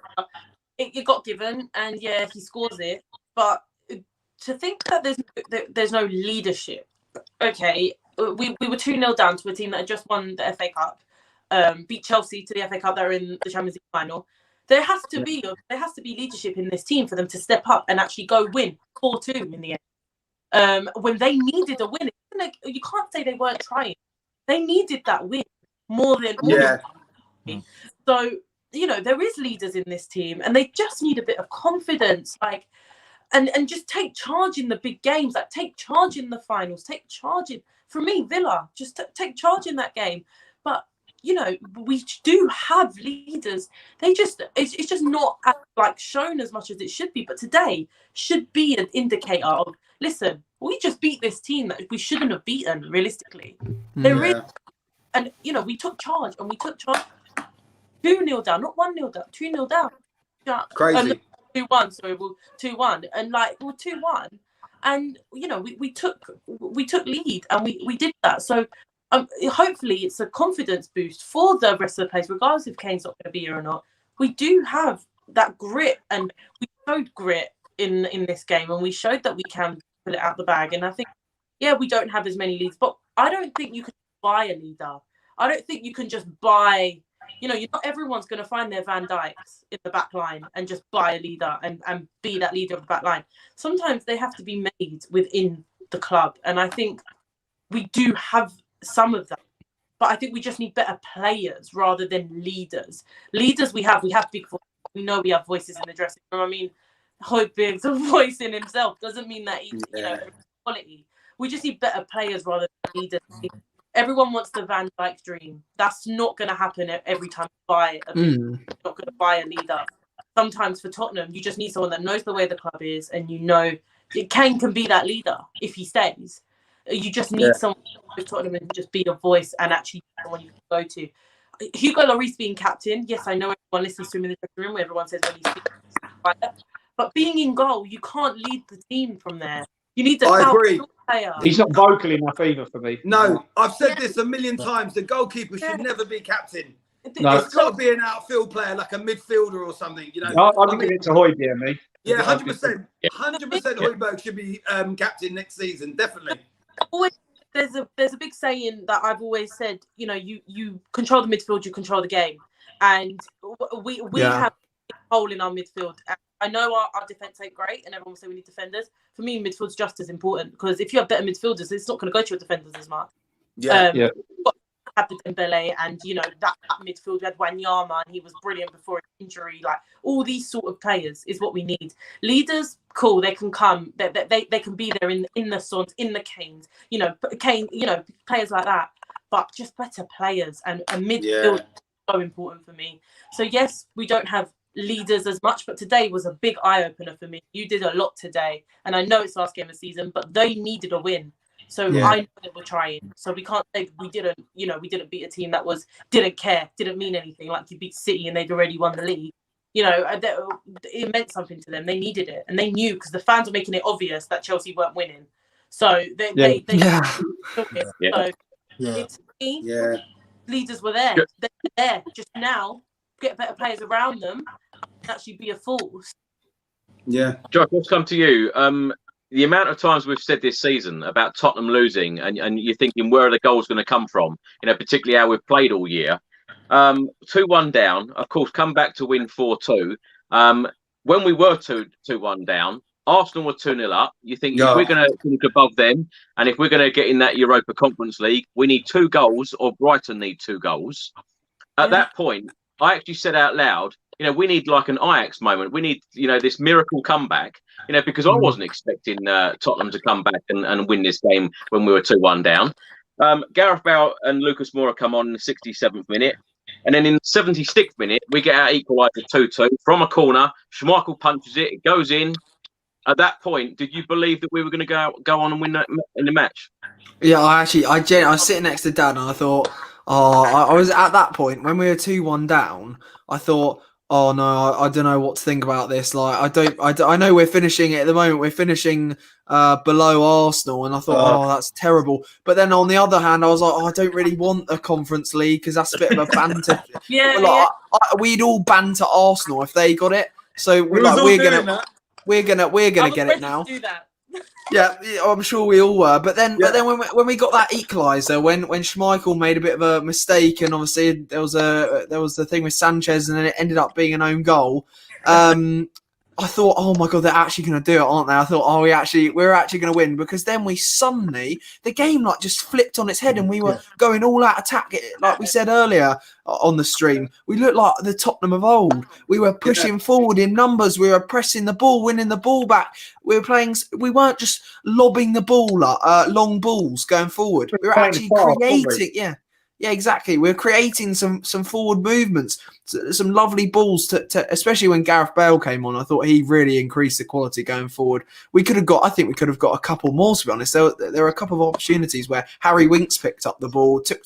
it. It got given, and he scores it. But to think that there's no leadership, okay, we were 2-0 down to a team that had just won the FA Cup. Beat Chelsea to the FA Cup. They're in the Champions League final. There has to be leadership in this team for them to step up and actually go win 4-2 in the end. When they needed a win, you can't say they weren't trying. They needed that win more than So there is leaders in this team, and they just need a bit of confidence, and just take charge in the big games. Like take charge in the finals. Take charge in. For me, Villa, just take charge in that game. But we do have leaders. It's just not shown as much as it should be. But today should be an indicator of, listen, we just beat this team that we shouldn't have beaten realistically. And we took charge 2-0 down, not 1-0 down, 2-0 down. Crazy. 2-1, sorry, 2-1, and 2-1, and we took lead and we did that. So. Hopefully it's a confidence boost for the rest of the players, regardless if Kane's not going to be here or not. We do have that grit, and we showed grit in this game, and we showed that we can put it out the bag. And I think, we don't have as many leads, but I don't think you can buy a leader. I don't think you can just buy, not everyone's going to find their Van Dijks in the back line and just buy a leader and be that leader of the back line. Sometimes they have to be made within the club, and I think we do have some of that, but I think we just need better players rather than leaders. Leaders we have big we know we have voices in the dressing room. I mean, Højbjerg's a voice in himself. Doesn't mean that he's quality. We just need better players rather than leaders. Everyone wants the Van Dijk dream. That's not going to happen every time you buy a You're not going to buy a leader. Sometimes for Tottenham, you just need someone that knows the way the club is, and you know Kane can be that leader if he stays. You just need someone with Tottenham and just be a voice and actually someone you can go to. Hugo Lloris being captain, yes, I know everyone listens to him in the dressing room where everyone says when he's speaking, but being in goal, you can't lead the team from there. You need the player. He's not vocal enough either for me. No, I've said this a million times. The goalkeeper should never be captain. No. It's got to be an outfield player, like a midfielder or something. You know, I'll give it to Højbjerg, me. Yeah, 100%. 100% Højbjerg should be captain next season, definitely. There's a big saying that I've always said. You know, you control the midfield, you control the game, and we have a hole in our midfield. I know our defense ain't great, and everyone will say we need defenders. For me, midfield's just as important because if you have better midfielders, it's not going to go to your defenders as much. Had the Dembele and that midfield. We had Wanyama and he was brilliant before his injury. Like all these sort of players is what we need. Leaders, cool, they can come. They can be there in the Sons, in the Kanes. Kane. Players like that. But just better players and a midfield is so important for me. So yes, we don't have leaders as much, but today was a big eye opener for me. You did a lot today, and I know it's last game of the season, but they needed a win. So I know they were trying. So we can't say we didn't beat a team that didn't care, didn't mean anything. Like you beat City and they'd already won the league. It meant something to them. They needed it, and they knew because the fans were making it obvious that Chelsea weren't winning. So they leaders were there. They're there. Just now, get better players around them, and actually be a force. Yeah, Josh, let's come to you. The amount of times we've said this season about Tottenham losing, and you're thinking, where are the goals going to come from? Particularly how we've played all year. 2-1 down, of course, come back to win 4-2. When we were 2-1 down, Arsenal were 2-0 up. You think if we're going to finish above them, and if we're going to get in that Europa Conference League, we need 2 goals, or Brighton need 2 goals. At that point, I actually said out loud, we need like an Ajax moment. We need, this miracle comeback, because I wasn't expecting Tottenham to come back and win this game when we were 2-1 down. Gareth Bale and Lucas Moura come on in the 67th minute. And then in the 76th minute, we get our equaliser 2-2 from a corner. Schmeichel punches it. It goes in. At that point, did you believe that we were going to go on and win that in the match? Yeah, I was sitting next to Dad and I thought, I was at that point when we were 2-1 down. I thought, oh no, I don't know what to think about this. Like, I know we're finishing it at the moment. We're finishing below Arsenal, and I thought, oh, that's terrible. But then on the other hand, I was like, I don't really want a Conference League because that's a bit of a banter. We'd all banter Arsenal if they got it. So we're gonna get it now. Do that. Yeah, I'm sure we all were. But then when we got that equaliser, when Schmeichel made a bit of a mistake, and obviously there was the thing with Sanchez, and then it ended up being an own goal. I thought, oh my God, they're actually going to do it, aren't they? I thought, we're actually going to win, because then we suddenly, the game just flipped on its head, and we were going all out attack, like we said earlier on the stream. We looked like the Tottenham of old. We were pushing forward in numbers. We were pressing the ball, winning the ball back. We weren't just lobbing the ball, long balls going forward. We were actually creating, Yeah, exactly. We're creating some forward movements, some lovely balls to especially when Gareth Bale came on. I thought he really increased the quality going forward. I think we could have got a couple more, to be honest. There were a couple of opportunities where Harry Winks picked up the ball, took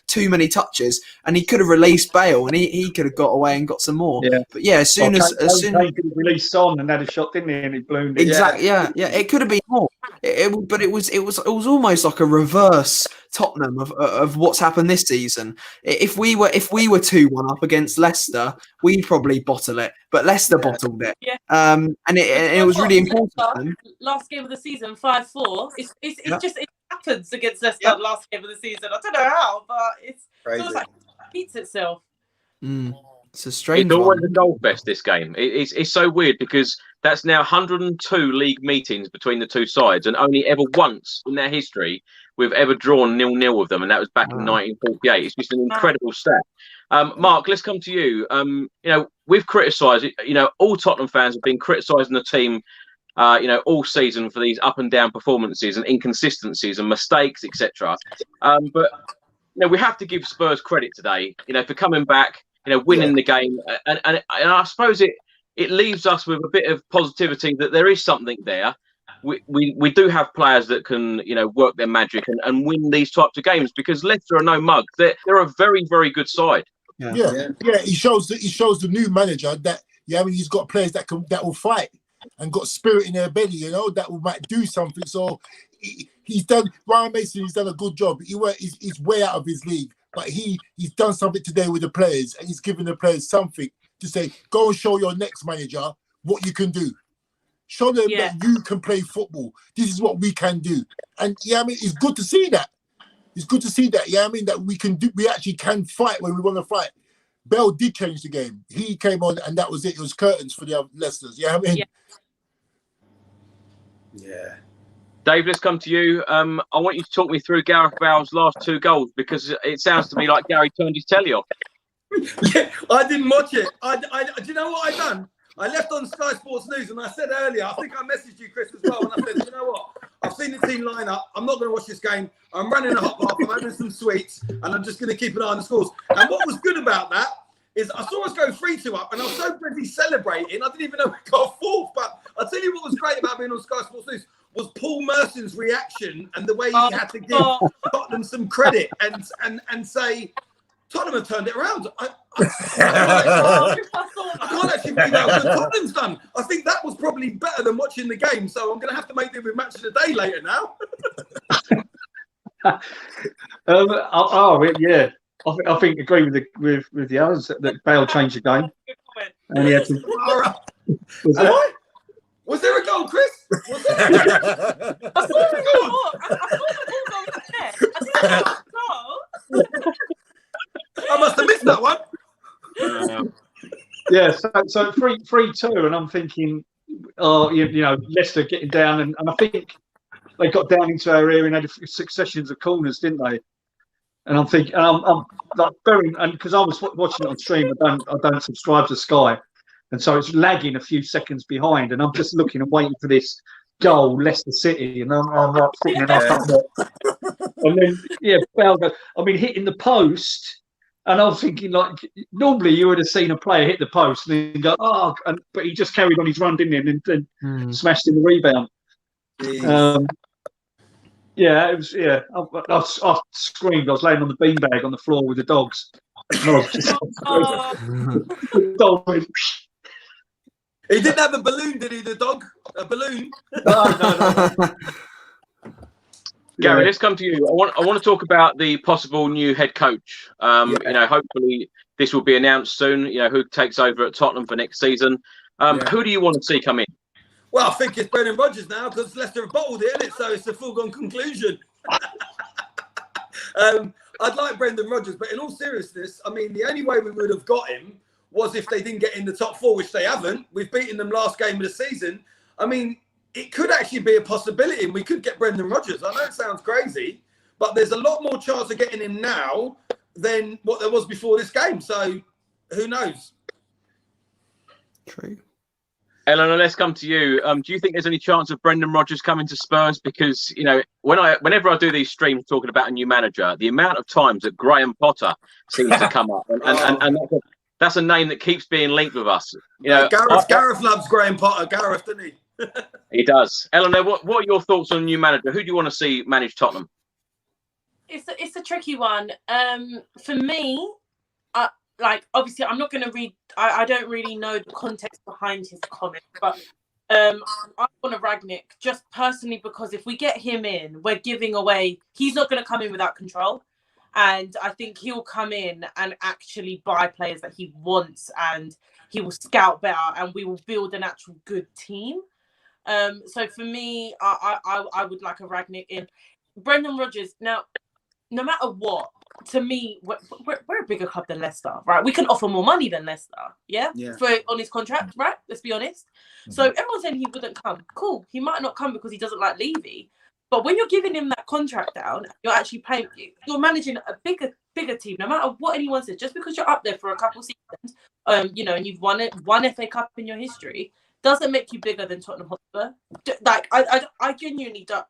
too many touches, and he could have released Bale, and he could have got away and got some more. Yeah. But yeah, as soon as he could have released Son and had a shot, didn't he? And he bloomed. Exactly. Yeah. It could have been more. But it was almost like a reverse Tottenham of what's happened this season. If we were 2-1 up against Leicester, we'd probably bottle it, but Leicester bottled it. Yeah. And it was really important. Last game of the season, 5-4. It happens against Leicester. Last game of the season. I don't know how, but it feels like it beats itself. It's a strange. It's always a goal fest, this game. It's so weird because that's now 102 league meetings between the two sides, and only ever once in their history we've ever drawn 0-0 with them, and that was back in 1948. It's just an incredible stat. Mark, let's come to you. We've criticised, all Tottenham fans have been criticising the team, all season for these up and down performances and inconsistencies and mistakes, etc. But we have to give Spurs credit today, for coming back, winning the game, and I suppose it leaves us with a bit of positivity that there is something there. We do have players that can, work their magic and win these types of games, because Leicester are no mug. They're a very, very good side. Yeah. He shows the new manager that he's got players that will fight and got spirit in their belly, that might do something. So he's done. Ryan Mason, he's done a good job. He's way out of his league, but he's done something today with the players, and he's given the players something to say, go and show your next manager what you can do. Show them that you can play football. This is what we can do. And it's good to see that. It's good to see that, that we actually can fight when we want to fight. Bale did change the game. He came on and that was it. It was curtains for the Leicesters. Yeah. Dave, let's come to you. I want you to talk me through Gareth Bale's last 2 goals, because it sounds to me like Gary turned his telly off. Yeah, I didn't watch it. Do you know what I done? I left on Sky Sports News, and I said earlier, I think I messaged you, Chris, as well, and I said, you know what? I've seen the team line up. I'm not going to watch this game. I'm running a hot bath. I'm having some sweets, and I'm just going to keep an eye on the scores. And what was good about that is I saw us go 3-2 up, and I was so busy celebrating, I didn't even know we got 4th. But I'll tell you what was great about being on Sky Sports News was Paul Merson's reaction and the way he had to give Tottenham some credit and say, Tottenham have turned it around. I can't actually believe how good Tottenham's done. I think that was probably better than watching the game. So I'm going to have to make do with Match of the Day later now. I think agree with the others that Bale changed the game. And he had to. Was there a goal, Chris? Was there? I saw the goal. I saw the goal there. I didn't know the goal. I must have missed that one. So 3-2, and I'm thinking, Leicester getting down, and I think they got down into our area and had successions of corners, didn't they? And I'm thinking, I'm like very, and because I was watching it on stream, I don't subscribe to Sky, and so it's lagging a few seconds behind, and I'm just looking and waiting for this goal, Leicester City, and I'm like sitting there, and then Bale goes, hitting the post. And I was thinking, like, normally you would have seen a player hit the post and then go, but he just carried on his run, didn't he? And then smashed in the rebound. It was, I screamed. I was laying on the beanbag on the floor with the dogs. And I was just, he didn't have a balloon, did he, the dog? A balloon? No. Gary, let's come to you. I want to talk about the possible new head coach. Hopefully this will be announced soon. Who takes over at Tottenham for next season. Who do you want to see come in? Well, I think it's Brendan Rodgers now, because Leicester have bottled it, isn't it? So it's a foregone conclusion. I'd like Brendan Rodgers, but in all seriousness, the only way we would have got him was if they didn't get in the top 4, which they haven't. We've beaten them last game of the season. It could actually be a possibility, and we could get Brendan Rodgers. I know it sounds crazy, but there's a lot more chance of getting him now than what there was before this game. So who knows? True. Eleanor, let's come to you. Do you think there's any chance of Brendan Rodgers coming to Spurs? Because, whenever I do these streams talking about a new manager, the amount of times that Graham Potter seems to come up, and that's a name that keeps being linked with us. Gareth loves Graham Potter, Gareth, doesn't he? He does. Eleanor, what are your thoughts on a new manager? Who do you want to see manage Tottenham? It's a tricky one. For me, obviously I'm not going to read. I don't really know the context behind his comment, but I want a Ragnick just personally, because if we get him in, we're giving away. He's not going to come in without control, and I think he'll come in and actually buy players that he wants, and he will scout better, and we will build an actual good team. So for me, I would like a Ragnick in. Brendan Rodgers, now, no matter what, to me, we're a bigger club than Leicester, right? We can offer more money than Leicester, on his contract, right? Let's be honest. So everyone's saying he wouldn't come. Cool. He might not come because he doesn't like Levy. But when you're giving him that contract down, you're actually paying. You're managing a bigger team. No matter what anyone says, just because you're up there for a couple seasons, you know, and you've won one FA Cup in your history, doesn't make you bigger than Tottenham Hotspur. Like I genuinely don't.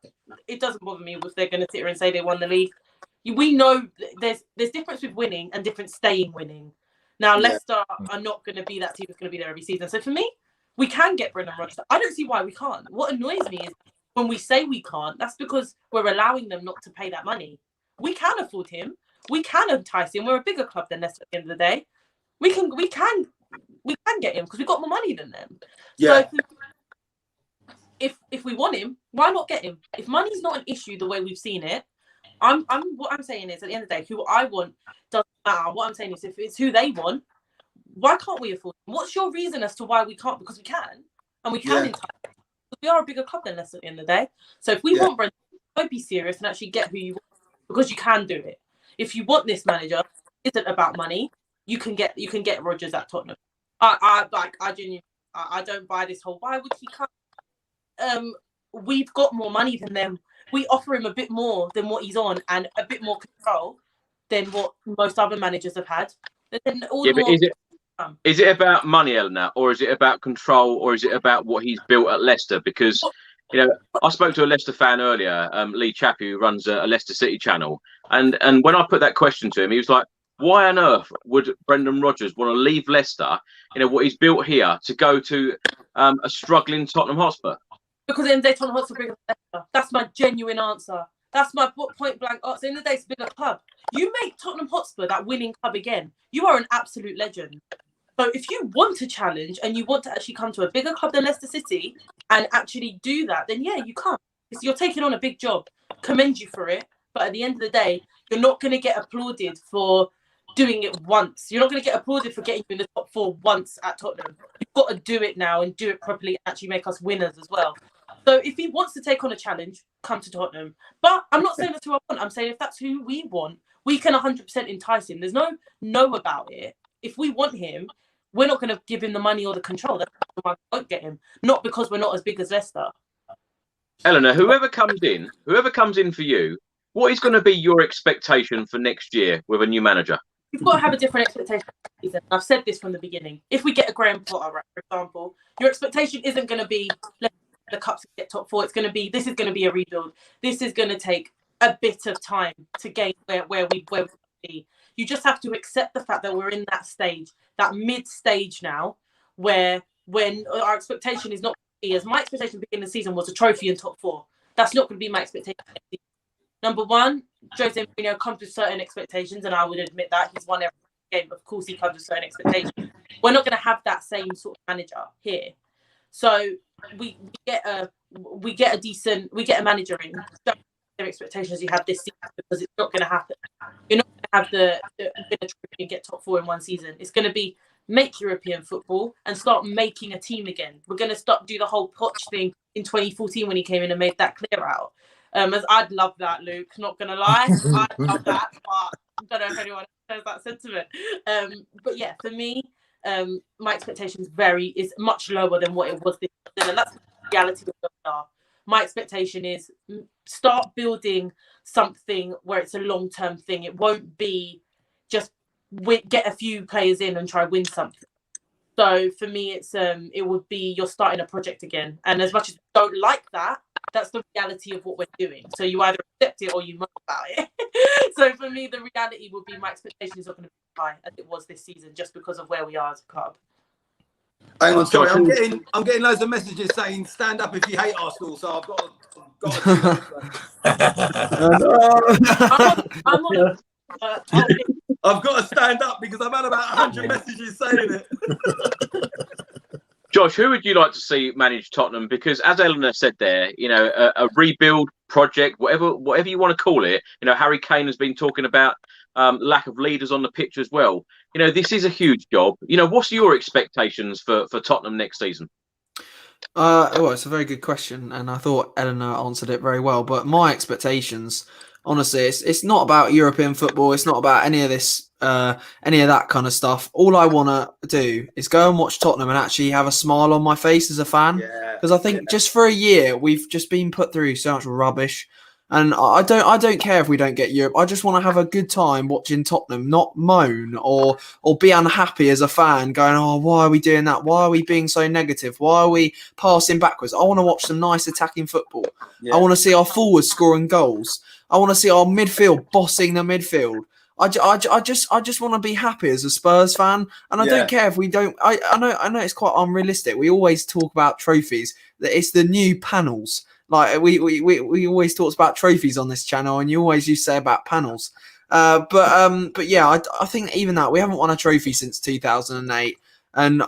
It doesn't bother me if they're going to sit here and say they won the league. We know there's difference with winning and different staying winning. Now Leicester are not going to be that team that's going to be there every season. So for me, we can get Brendan Rodgers. I don't see why we can't. What annoys me is when we say we can't, that's because we're allowing them not to pay that money. We can afford him. We can entice him. We're a bigger club than Leicester at the end of the day. We can get him because we've got more money than them. Yeah. So if we want him, why not get him? If money's not an issue the way we've seen it, what I'm saying is at the end of the day, who I want doesn't matter. What I'm saying is if it's who they want, why can't we afford him? What's your reason as to why we can't? Because we can, and we can entice him. We are a bigger club than Leicester at the end of the day. So if we want Brendan, don't be serious and actually get who you want because you can do it. If you want this manager, it isn't about money. You can get Rodgers at Tottenham. I genuinely don't buy this whole why would he come? We've got more money than them. We offer him a bit more than what he's on and a bit more control than what most other managers have had. Then is it about money, Eleanor, or is it about control, or is it about what he's built at Leicester? Because, you know, I spoke to a Leicester fan earlier, Lee Chappie, who runs a Leicester City channel, and when I put that question to him, he was like, why on earth would Brendan Rodgers want to leave Leicester, you know, what he's built here, to go to a struggling Tottenham Hotspur? Because in the day, Tottenham Hotspur bigger than Leicester. That's my genuine answer. That's my point blank answer. In the day, it's a bigger club. You make Tottenham Hotspur that winning club again, you are an absolute legend. So if you want to challenge and you want to actually come to a bigger club than Leicester City and actually do that, then yeah, you come. Because you're taking on a big job. Commend you for it. But at the end of the day, you're not going to get applauded for doing it once. You're not going to get applauded for getting you in the top 4 once at Tottenham. You've got to do it now and do it properly and actually make us winners as well. So if he wants to take on a challenge, come to Tottenham. But I'm not saying that's who I want. I'm saying if that's who we want, we can 100% entice him. There's no about it. If we want him, we're not going to give him the money or the control. That's why we won't get him. Not because we're not as big as Leicester. Eleanor, whoever comes in for you, what is going to be your expectation for next year with a new manager? You've got to have a different expectation. I've said this from the beginning. If we get a Graham Potter, right, for example, your expectation isn't going to be the Cups get top 4. It's going to be this is going to be a rebuild. This is going to take a bit of time to gain where we be. You just have to accept the fact that we're in that stage, that mid stage now, when our expectation is not as my expectation at the beginning of the season was a trophy in top 4. That's not going to be my expectation. Number one, Jose Mourinho comes with certain expectations, and I would admit that he's won every game. Of course, he comes with certain expectations. We're not going to have that same sort of manager here. So we get a manager in. Don't have the expectations you have this season because it's not going to happen. You're not going to have the win a trophy and get top 4 in one season. It's going to be make European football and start making a team again. We're going to start do the whole Poch thing in 2014 when he came in and made that clear out. As I'd love that, Luke. Not gonna lie, I'd love that, but I don't know if anyone shares that sentiment. But yeah, for me, my expectations is much lower than what it was this season, and that's the reality of the star. My expectation is start building something where it's a long-term thing. It won't be just get a few players in and try win something. So for me, it would be you're starting a project again, and as much as I don't like that, that's the reality of what we're doing. So you either accept it or you moan about it. So for me, the reality would be my expectation is not going to be high as it was this season, just because of where we are as a club. Hang on, sorry, I'm getting loads of messages saying stand up if you hate Arsenal. So I've got I've got to stand up because I've had about 100 messages saying it. Josh, who would you like to see manage Tottenham? Because as Eleanor said there, you know, a rebuild project, whatever you want to call it. You know, Harry Kane has been talking about lack of leaders on the pitch as well. You know, this is a huge job. You know, what's your expectations for Tottenham next season? Well, it's a very good question, and I thought Eleanor answered it very well. But my expectations Honestly, it's not about European football. It's not about any of this, any of that kind of stuff. All I want to do is go and watch Tottenham and actually have a smile on my face as a fan. Because I think just for a year we've just been put through so much rubbish, and I don't care if we don't get Europe. I just want to have a good time watching Tottenham, not moan or be unhappy as a fan, going, oh, why are we doing that? Why are we being so negative? Why are we passing backwards? I want to watch some nice attacking football. I want to see our forwards scoring goals. I want to see our midfield bossing the midfield. I just want to be happy as a Spurs fan, and I don't care if we don't. I know it's quite unrealistic. We always talk about trophies. That it's the new panels. Like we always talk about trophies on this channel, and you always used to say about panels. But yeah, I think even that we haven't won a trophy since 2008, and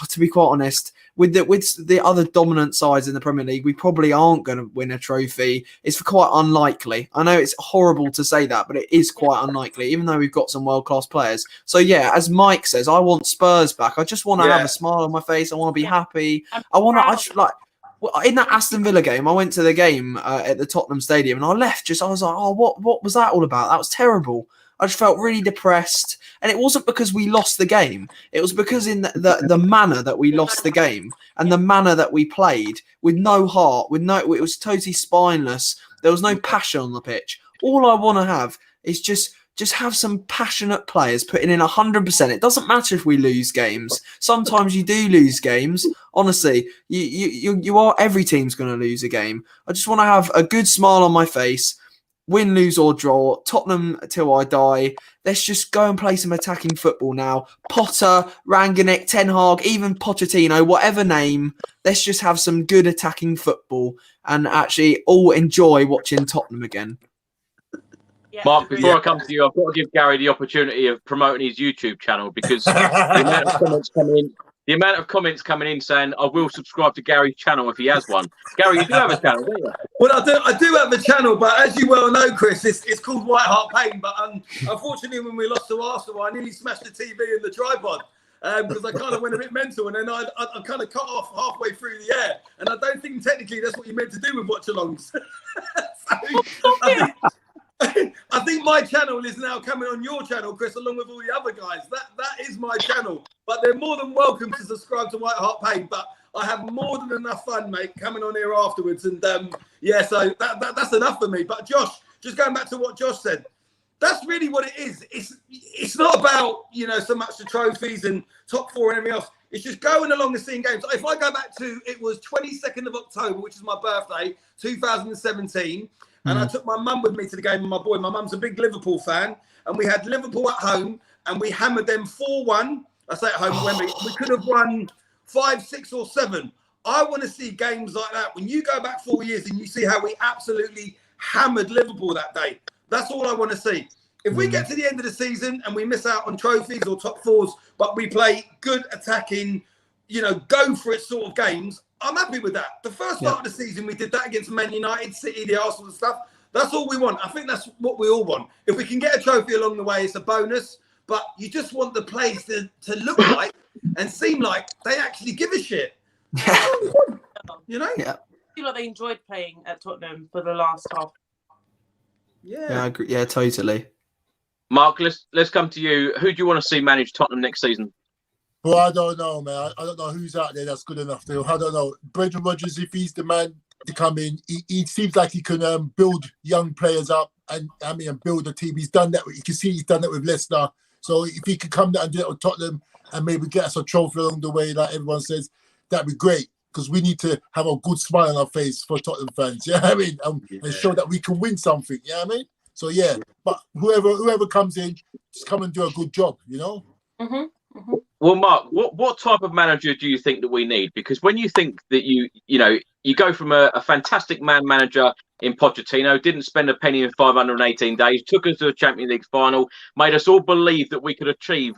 to be quite honest, with the other dominant sides in the Premier League, we probably aren't going to win a trophy. It's quite unlikely. I know it's horrible to say that, but it is quite unlikely, even though we've got some world-class players. So yeah, as Mike says, I want Spurs back. I just want to have a smile on my face. I want to be happy. In that Aston Villa game, I went to the game at the Tottenham Stadium, and I left I was like, oh, what was that all about? That was terrible. I just felt really depressed. And it wasn't because we lost the game. It was because in the manner that we lost the game and the manner that we played with no heart, it was totally spineless. There was no passion on the pitch. All I want to have is just have some passionate players putting in 100%. It doesn't matter if we lose games. Sometimes you do lose games. Honestly, you are. Every team's going to lose a game. I just want to have a good smile on my face. Win, lose or draw, Tottenham till I die. Let's just go and play some attacking football now. Potter, Rangnick, Ten Hag, even Pochettino, whatever name. Let's just have some good attacking football and actually all enjoy watching Tottenham again. Yeah. Mark, before I come to you, I've got to give Gary the opportunity of promoting his YouTube channel because the amount of comments coming in saying I will subscribe to Gary's channel if he has one. Gary, you do have a channel, don't you? Well, I do have a channel, but as you well know, Chris, it's called White Hart Pain. But unfortunately, when we lost to Arsenal, I nearly smashed the TV and the tripod because I kind of went a bit mental, and then I kind of cut off halfway through the air. And I don't think technically that's what you're meant to do with watch-alongs. I think my channel is now coming on your channel, Chris, along with all the other guys. That is my channel. But they're more than welcome to subscribe to White Hart Pain. But I have more than enough fun, mate, coming on here afterwards. And so that's enough for me. But Josh, just going back to what Josh said, that's really what it is. It's not about, so much the trophies and top four and everything else. It's just going along and seeing games. If I go back to, it was 22nd of October, which is my birthday, 2017. And I took my mum with me to the game with my boy. My mum's a big Liverpool fan. And we had Liverpool at home. And we hammered them 4-1. I say at home, Wembley. We could have won 5, 6 or 7. I want to see games like that. When you go back 4 years and you see how we absolutely hammered Liverpool that day. That's all I want to see. If we get to the end of the season and we miss out on trophies or top fours, but we play good attacking, go for it sort of games, I'm happy with that. The first part of the season, we did that against Man United, City, the Arsenal and stuff. That's all we want. I think that's what we all want. If we can get a trophy along the way, it's a bonus. But you just want the players to look like and seem like they actually give a shit. Yeah. I feel like they enjoyed playing at Tottenham for the last half. Yeah, I agree. Yeah, totally. Mark, let's come to you. Who do you want to see manage Tottenham next season? Well, I don't know, man. I don't know who's out there that's good enough to. I don't know. Brendan Rodgers, if he's the man to come in, he seems like he can build young players up and build a team. He's done that. You can see he's done that with Leicester. So if he could come down and do it with Tottenham and maybe get us a trophy along the way, like everyone says, that'd be great. Because we need to have a good smile on our face for Tottenham fans. You know what I mean? And show that we can win something. You know what I mean? So yeah, but whoever comes in, just come and do a good job. Well, Mark, what type of manager do you think that we need? Because when you think that you go from a fantastic manager in Pochettino, didn't spend a penny in 518 days, took us to a Champions League final, made us all believe that we could achieve,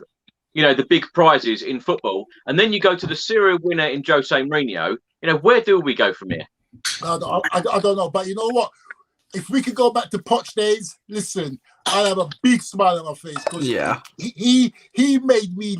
the big prizes in football, and then you go to the serial winner in Jose Mourinho. Where do we go from here? I don't know, but you know what? If we could go back to Poch days, listen, I have a big smile on my face because he made me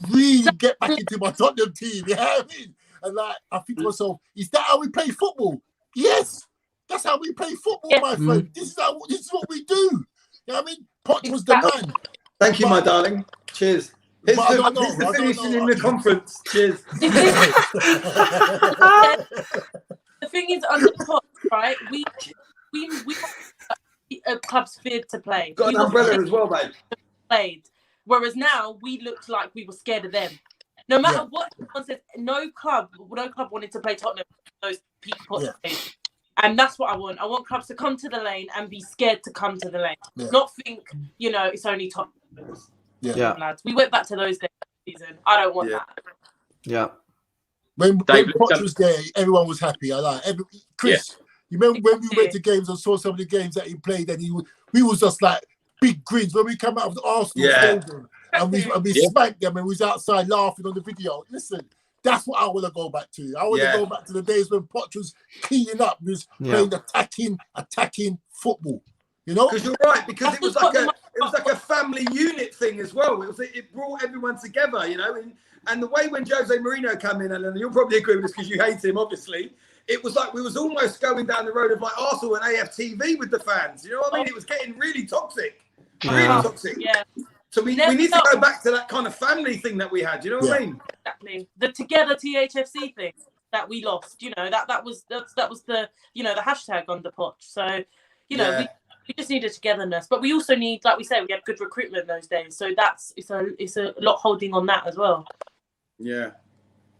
really get back into my Tottenham team. You know what I mean? And I think to myself, is that how we play football? Yes, That's how we play football, Yeah. my friend. This is what we do. You know what I mean? Poch was the man. Thank you, my darling. Cheers. Here's But I the, don't know, here's the I don't finishing know. in the conference. Cheers. The thing is, under Poch, right? We clubs feared to play. Got We an were umbrella scared as well, babe. played. Whereas now we looked like we were scared of them. No matter what anyone says, no club wanted to play Tottenham. Those people, and that's what I want. I want clubs to come to the lane and be scared to come to the lane, not think it's only Tottenham. Lads, we went back to those days this season. I don't want that. Yeah. When Poch was there, everyone was happy. Chris, you remember when we went to games and saw some of the games that he played, and we was just like big grins when we come out of the Arsenal stadium and we spanked them and we was outside laughing on the video. Listen, that's what I want to go back to. I want to go back to the days when Poch was cleaning up, was playing attacking football. You know, because you're right. Because it was like a family unit thing as well. It brought everyone together. You know, and the way when Jose Mourinho came in, and you'll probably agree with this because you hate him, obviously. It was like we was almost going down the road of like Arsenal and AFTV with the fans. You know what I mean? It was getting really toxic. Really toxic. Yeah. So we need to go back to that kind of family thing that we had. You know what I mean? Exactly. The together THFC thing that we lost. You know, that was the the hashtag on the Poch. So, we just needed togetherness. But we also need, like we say, we had good recruitment those days. So it's a lot holding on that as well. Yeah.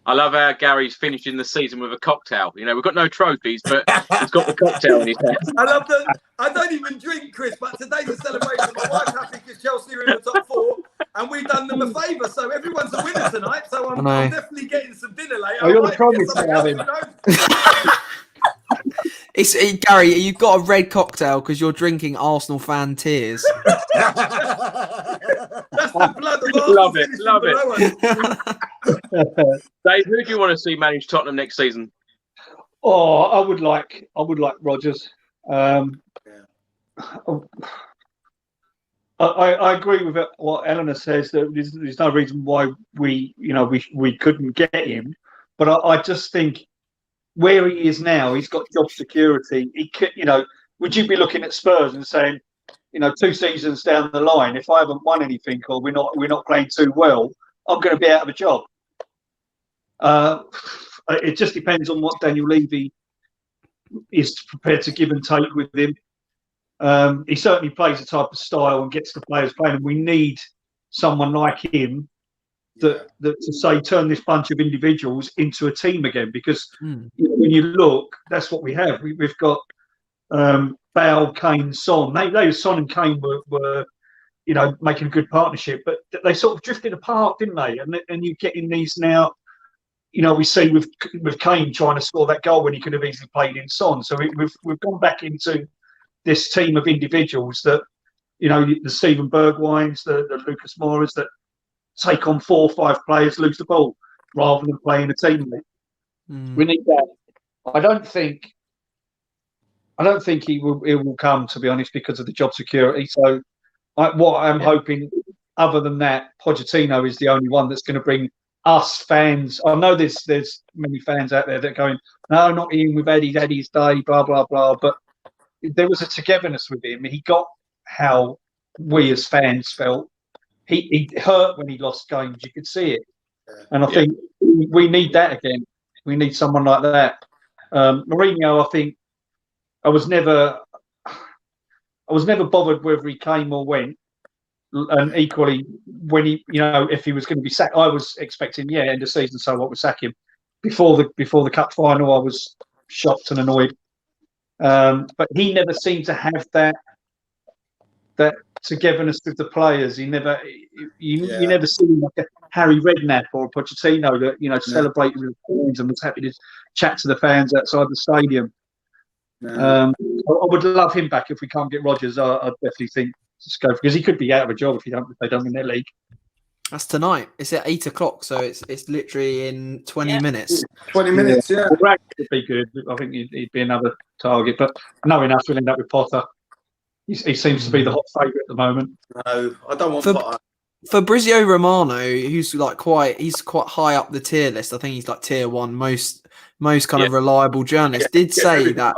I love how Gary's finishing the season with a cocktail. You know, we've got no trophies, but he's got the cocktail in his hand. I love that. I don't even drink, Chris, but today's a celebration. My wife's happy because Chelsea are in the top 4 and we've done them a favour. So everyone's a winner tonight. So I'm definitely getting some dinner later. Oh, you're the promise, Gary, you've got a red cocktail because you're drinking Arsenal fan tears. That's the blood of Arsenal. Love it. Dave, who do you want to see manage Tottenham next season? Oh, I would like Rodgers. I agree with what Eleanor says, that there's no reason why we couldn't get him. But I just think where he is now, he's got job security. He could, would you be looking at Spurs and saying, 2 seasons down the line, if I haven't won anything or we're not playing too well, I'm going to be out of a job. It just depends on what Daniel Levy is prepared to give and take with him. He certainly plays a type of style and gets the players playing, and we need someone like him that to say turn this bunch of individuals into a team again. Because when you look, that's what we have. We've got Bale, Kane, Son. Son and Kane were making a good partnership, but they sort of drifted apart, didn't they? And you're getting these now. We see with Kane trying to score that goal when he could have easily played in Son. So we've gone back into this team of individuals that, the Steven Bergwijns, the Lucas Moura's that take on 4 or 5 players, lose the ball, rather than playing a team. We need that. I don't think it will come, to be honest, because of the job security. So what I'm hoping, other than that, Pochettino is the only one that's going to bring us fans. I know there's many fans out there that are going, no, not Ian with Eddie's day, blah, blah, blah. But there was a togetherness with him. He got how we as fans felt. He hurt when he lost games. You could see it. And I think we need that again. We need someone like that. Mourinho, I think, I was never bothered whether he came or went. And equally, when he, if he was going to be sacked, I was expecting, end of season, so what, we'll sack him. Before the cup final, I was shocked and annoyed. But he never seemed to have that togetherness with the players. You never see him like a Harry Redknapp or a Pochettino that celebrated with the fans and was happy to chat to the fans outside the stadium. I would love him back. If we can't get Rodgers, I definitely think just go, because he could be out of a job if they don't win their league. That's tonight. It's at 8 o'clock, so it's literally in 20 minutes. 20 minutes, yeah. Well, Rag would be good. I think he'd be another target, but knowing us, we'll end up with Potter. He seems to be the hot favourite at the moment. No, I don't want Potter. Fabrizio Romano, who's quite high up the tier list. I think he's like tier 1, most kind of reliable journalist. Did say that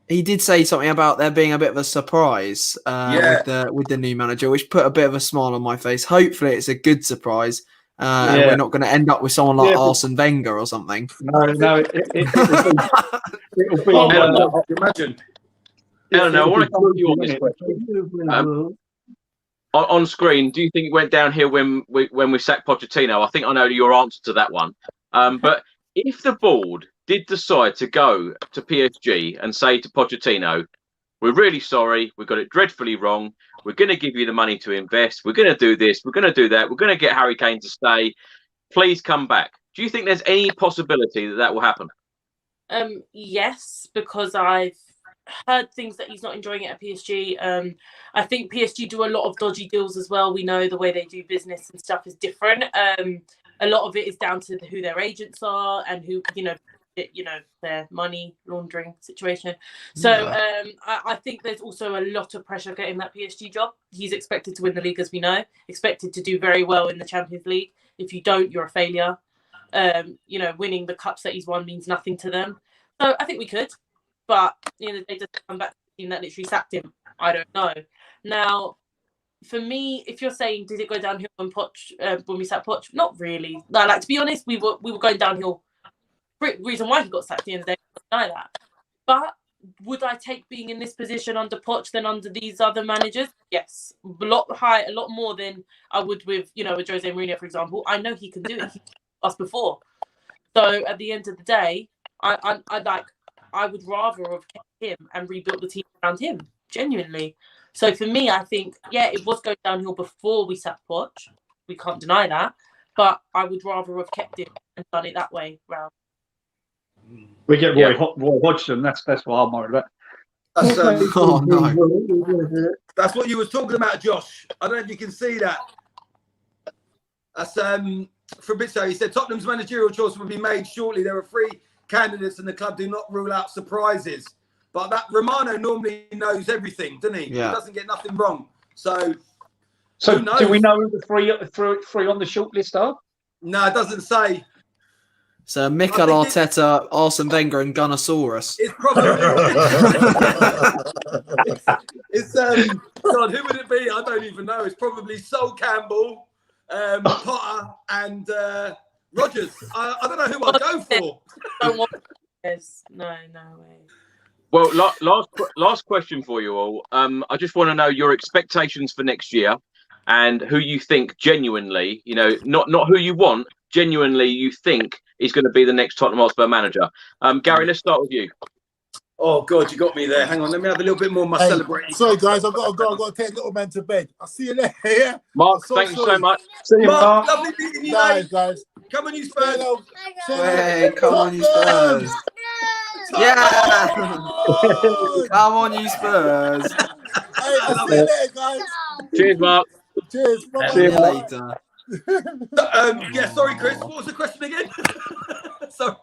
He did say something about there being a bit of a surprise with the new manager, which put a bit of a smile on my face. Hopefully, it's a good surprise. And we're not going to end up with someone like Arsene Wenger or something. No, it'll be. Imagine. Eleanor, I want to come to you on this question. On screen, do you think it went downhill when we sacked Pochettino? I think I know your answer to that one. But if the board did decide to go to PSG and say to Pochettino, we're really sorry, we got it dreadfully wrong, we're going to give you the money to invest, we're going to do this, we're going to do that, we're going to get Harry Kane to stay, please come back. Do you think there's any possibility that will happen? Yes, because I've heard things that he's not enjoying it at PSG. I think PSG do a lot of dodgy deals as well. We know the way they do business and stuff is different. A lot of it is down to who their agents are and who, their money laundering situation. So I think there's also a lot of pressure getting that PSG job. He's expected to win the league, as we know, expected to do very well in the Champions League. If you don't, you're a failure. Winning the cups that he's won means nothing to them. So I think we could, but they just come back to the team that literally sacked him. I don't know. Now, for me, if you're saying did it go downhill when we sacked Poch? Not really. Like to be honest, we were going downhill. Reason why he got sacked at the end of the day, I deny that. But would I take being in this position under Poch than under these other managers? Yes, a lot more than I would with with Jose Mourinho, for example. I know he can do it. He did us before. So at the end of the day, I would rather have kept him and rebuilt the team around him. Genuinely. So for me, I think it was going downhill before we sacked Poch. We can't deny that. But I would rather have kept him and done it that way round. We get Roy Hodgson. That's what I'm worried about. Oh no! That's what you was talking about, Josh. I don't know if you can see that. That's Fabrizio. He said Tottenham's managerial choice will be made shortly. There are 3 candidates, and the club do not rule out surprises. But that Romano normally knows everything, doesn't he? Yeah. He doesn't get nothing wrong. So do we know who the three on the short list are? No, it doesn't say. So Mikel Arteta, Arsene Wenger, and Gunnosaurus. It's probably God, who would it be? I don't even know. It's probably Sol Campbell, Potter, and Rodgers. I don't know who I'd go for. No way. Well, last question for you all. I just want to know your expectations for next year and who you think genuinely, not who you want, genuinely you think is going to be the next Tottenham Hotspur manager. Gary, let's start with you. Oh God, you got me there. Hang on, let me have a little bit more of my celebrating. Sorry guys, I've got to go. I've got to take little man to bed. I'll see you later. Yeah? Mark, thank you so much. See you, Mark. Lovely meeting you, guys. Come on, you Spurs. Hey, come on, you Spurs. Yeah. Come on, you Spurs. Hey, I'll see you later, guys. Cheers, Mark. Cheers. See you later. Sorry, Chris. What was the question again? Sorry.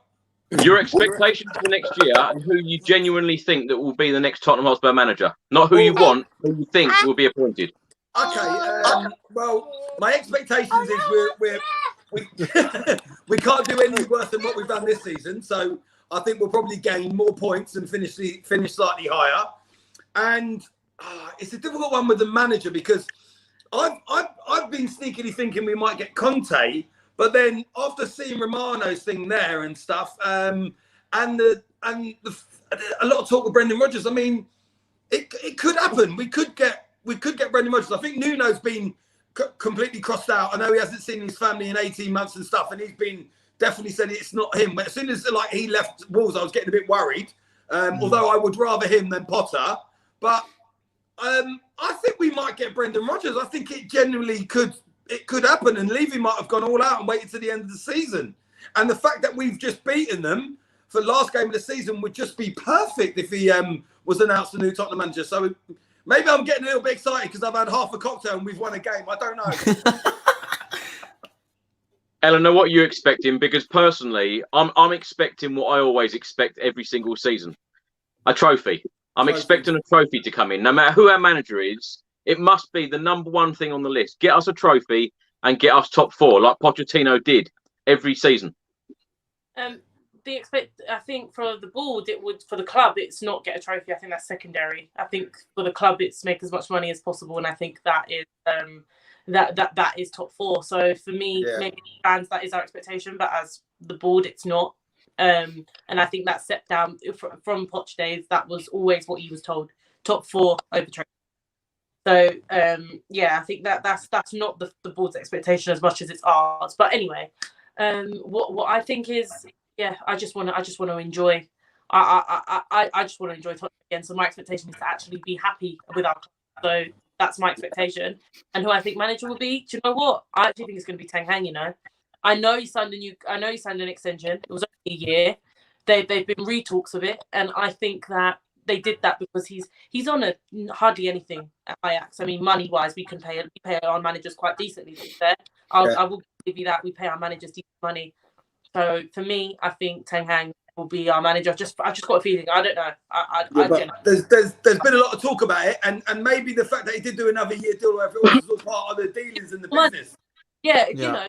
Your expectations for next year and who you genuinely think that will be the next Tottenham Hotspur manager. Not who you want, who you think will be appointed. Okay. Well, my expectations is we can't do any worse than what we've done this season. So I think we'll probably gain more points and finish slightly higher. And it's a difficult one with the manager because I've been sneakily thinking we might get Conte, but then after seeing Romano's thing there and stuff, and a lot of talk with Brendan Rodgers. I mean, it could happen. We could get Brendan Rodgers. I think Nuno's been completely crossed out. I know he hasn't seen his family in 18 months and stuff, and he's been definitely said it's not him. But as soon as he left Wolves, I was getting a bit worried. Although I would rather him than Potter, but. I think we might get Brendan Rodgers. I think it genuinely could happen, and Levy might have gone all out and waited to the end of the season. And the fact that we've just beaten them for the last game of the season would just be perfect if he was announced the new Tottenham manager. So maybe I'm getting a little bit excited because I've had half a cocktail and we've won a game. I don't know. Eleanor, what are you expecting? Because personally, I'm expecting what I always expect every single season: a trophy. I'm expecting a trophy to come in. No matter who our manager is, it must be the number one thing on the list. Get us a trophy and get us top 4, like Pochettino did every season. I think for the board, it would, for the club, it's not get a trophy. I think that's secondary. I think for the club, it's make as much money as possible, and I think that is that is top four. So for me, maybe fans, that is our expectation, but as the board, it's not. And I think that step down from Poch days, that was always what he was told: top four over trophy. So I think that's not the board's expectation as much as it's ours. But anyway, what I think is, I just want to enjoy. I just want to enjoy Tottenham again. So my expectation is to actually be happy with our club. So that's my expectation. And who I think manager will be, do you know what? I actually think it's going to be Ten Hag. You know, I know he signed an extension. It was only a year. They've been retalks of it, and I think that they did that because he's on hardly anything at Ajax. I mean, money wise, we pay our managers quite decently. To be fair, I will give you that. We pay our managers decent money. So for me, I think Ten Hag will be our manager. I've just got a feeling. I don't know. There's been a lot of talk about it, and maybe the fact that he did do another year deal, or whatever it was part of the dealings in the business. Yeah, you know,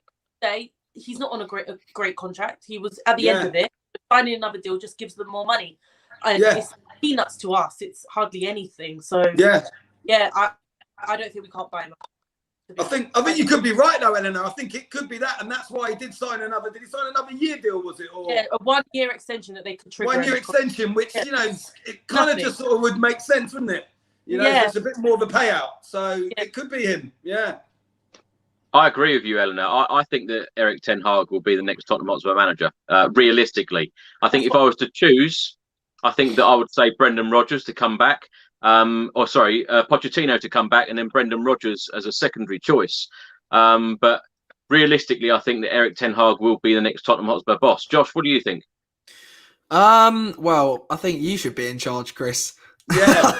he's not on a great contract. He was at the end of it. Finding another deal just gives them more money. And it's peanuts to us. It's hardly anything. So I don't think we can't buy him. I think you could be right though, Eleanor. I think it could be that, and that's why he did sign another. Did he sign another year deal? Was it? Or a 1 year extension that they could trigger. 1 year extension, which you know, it kind of just sort of would make sense, wouldn't it? You know, it's a bit more of a payout, so it could be him. Yeah. I agree with you, Eleanor. I think that Erik ten Hag will be the next Tottenham Hotspur manager. Realistically, I think if I was to choose, I think that I would say Brendan Rodgers to come back. Pochettino to come back, and then Brendan Rodgers as a secondary choice. But realistically, I think that Erik ten Hag will be the next Tottenham Hotspur boss. Josh, what do you think? Well, I think you should be in charge, Chris. Yeah.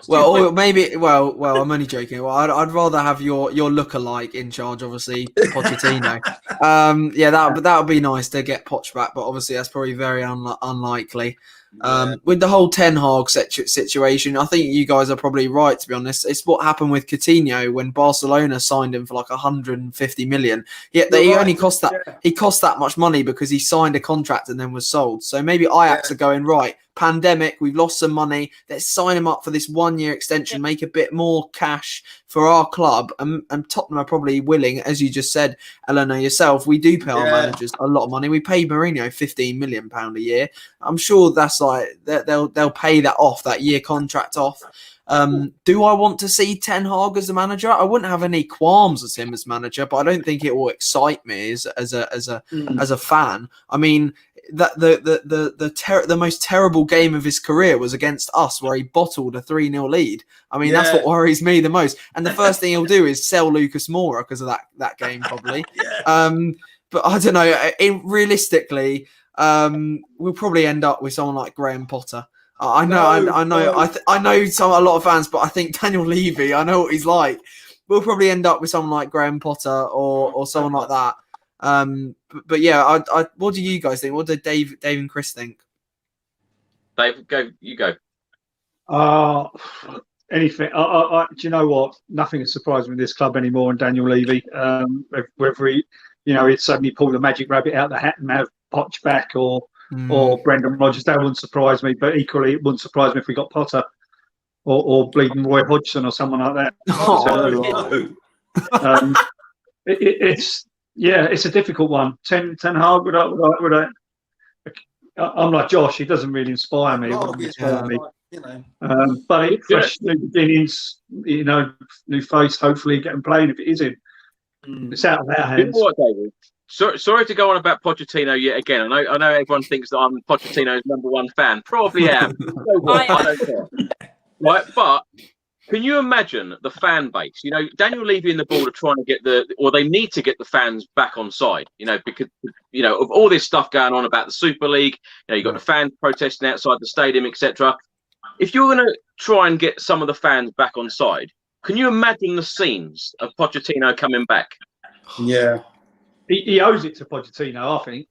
Well, or maybe. Well, I'm only joking. Well, I'd rather have your lookalike in charge, obviously, Pochettino. That would be nice to get Poch back, but obviously that's probably very unlikely. With the whole Ten Hag situation, I think you guys are probably right, to be honest. It's what happened with Coutinho when Barcelona signed him for like 150 million. Yet he only cost that. He cost that much money because he signed a contract and then was sold. So maybe Ajax are going, right, pandemic, we've lost some money. Let's sign him up for this 1 year extension, make a bit more cash for our club. And Tottenham are probably willing, as you just said, Eleanor, yourself, we do pay our managers a lot of money. We pay Mourinho £15 million a year. I'm sure that's like they'll pay that off, that year contract off. Do I want to see Ten Hag as the manager? I wouldn't have any qualms as him as manager, but I don't think it will excite me as a fan. I mean, that the most terrible game of his career was against us, where he bottled a 3-0 lead. I mean, that's what worries me the most. And the first thing he'll do is sell Lucas Moura because of that game, probably. But I don't know. Realistically, we'll probably end up with someone like Graham Potter. I know a lot of fans, but I think Daniel Levy, I know what he's like. We'll probably end up with someone like Graham Potter or someone like that. But yeah, what do you guys think? What did Dave and Chris think? Dave, you go. Anything. Do you know what? Nothing has surprised me with this club anymore. And Daniel Levy, whether he'd suddenly pull the magic rabbit out of the hat and have Poch back or Brendan Rodgers, that wouldn't surprise me. But equally, it wouldn't surprise me if we got Potter or bleeding Roy Hodgson or someone like that. It's a difficult one. Ten Hag, would I? I'm like Josh. He doesn't really inspire me. But fresh new beginnings, new face. Hopefully, get him playing if it is him. It's out of our hands. You know what, David? Sorry to go on about Pochettino yet again. I know everyone thinks that I'm Pochettino's #1 fan. Probably am. I don't care. Right, but can you imagine the fan base? Daniel Levy and the board are trying to get they need to get the fans back on side. Because of all this stuff going on about the Super League. You've got the fans protesting outside the stadium, etc. If you're going to try and get some of the fans back on side, can you imagine the scenes of Pochettino coming back? Yeah. He owes it to Pochettino, I think.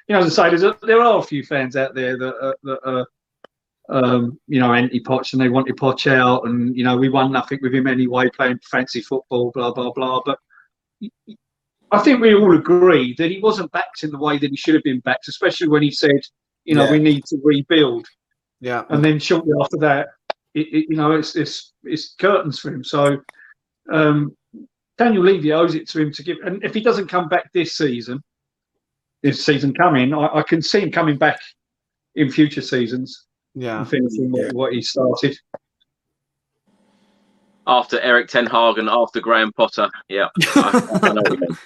As I say, there are a few fans out there that are, anti-Poch, and they wanted Poch out, and we won nothing with him anyway, playing fancy football, blah blah blah. But I think we all agree that he wasn't backed in the way that he should have been backed, especially when he said, you know, we need to rebuild. Yeah. And then shortly after that, it's curtains for him. So Daniel Levy owes it to him to give. And if he doesn't come back this season coming, I can see him coming back in future seasons. Yeah. And finishing what he started. After Eric Ten Hag and after Graham Potter. Yeah. I know what you mean.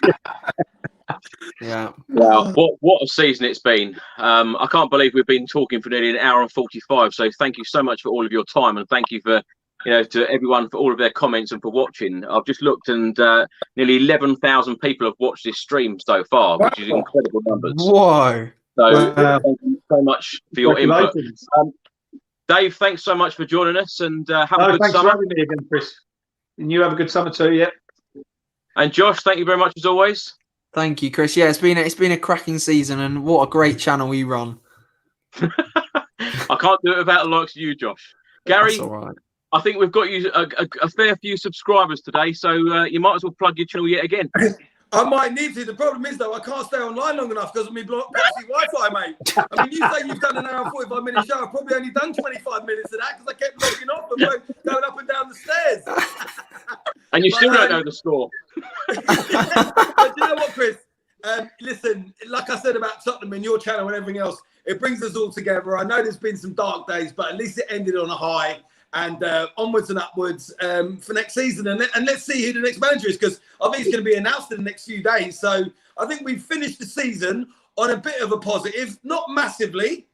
Yeah. Wow, what a season it's been. I can't believe we've been talking for nearly an hour and 45. So thank you so much for all of your time, and thank you for, you know, to everyone for all of their comments and for watching. I've just looked, and nearly 11,000 people have watched this stream so far, which is incredible numbers. Whoa. So thank you so much for your input. Dave, thanks so much for joining us, and have a good thanks summer. for having me again, Chris. And you have a good summer too, yeah. And Josh, thank you very much as always. Thank you, Chris. Yeah, it's been a cracking season, and what a great channel you run. I can't do it without the likes of you, Josh. Gary, That's all right. I think we've got you a fair few subscribers today, so you might as well plug your channel yet again. I might need to. The problem is, though, I can't stay online long enough because of my proxy Wi-Fi, mate. I mean, you say you've done an hour and 45-minute show. I've probably only done 25 minutes of that because I kept logging off and going up and down the stairs. And you still don't know the score. But you know what, Chris? Listen, like I said about Tottenham and your channel and everything else, it brings us all together. I know there's been some dark days, but at least it ended on a high. And onwards and upwards for next season. And let's see who the next manager is, because I think it's going to be announced in the next few days. So I think we finished the season on a bit of a positive, not massively,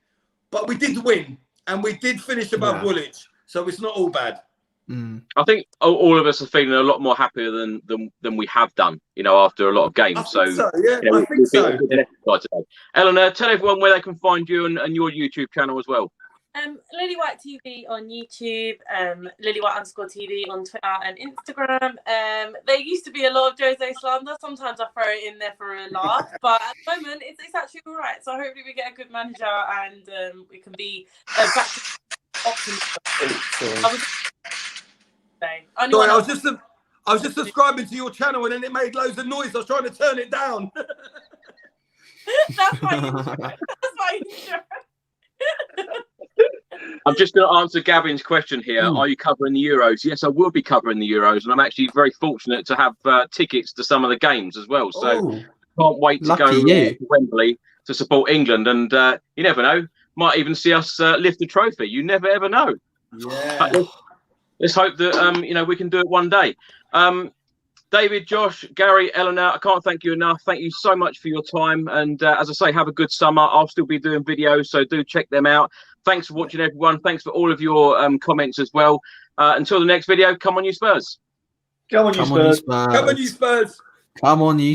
but we did win. And we did finish above Woolwich. So it's not all bad. I think all of us are feeling a lot more happier than we have done, you know, after a lot of games. I think so, yeah. You know, I think so. Eleanor, tell everyone where they can find you and your YouTube channel as well. Lily White TV on YouTube, Lily White _TV on Twitter and Instagram. There used to be a lot of Jose slander. Sometimes I throw it in there for a laugh, but at the moment it's actually all right. So hopefully we get a good manager and we can be back to optimism. I was just subscribing to your channel and then it made loads of noise. I was trying to turn it down. That's my intro. I'm just going to answer Gavin's question here. Are you covering the Euros? Yes, I will be covering the Euros, and I'm actually very fortunate to have tickets to some of the games as well. So can't wait to go to Wembley to support England. And you never know, might even see us lift the trophy. You never ever know. Yeah. Let's hope that you know, we can do it one day. David, Josh, Gary, Eleanor, I can't thank you enough. Thank you so much for your time. And as I say, have a good summer. I'll still be doing videos, so do check them out. Thanks for watching, everyone. Thanks for all of your comments as well. Until the next video, come on, you Spurs. Come on, you Spurs. Come on, you Spurs. Come on, you Spurs.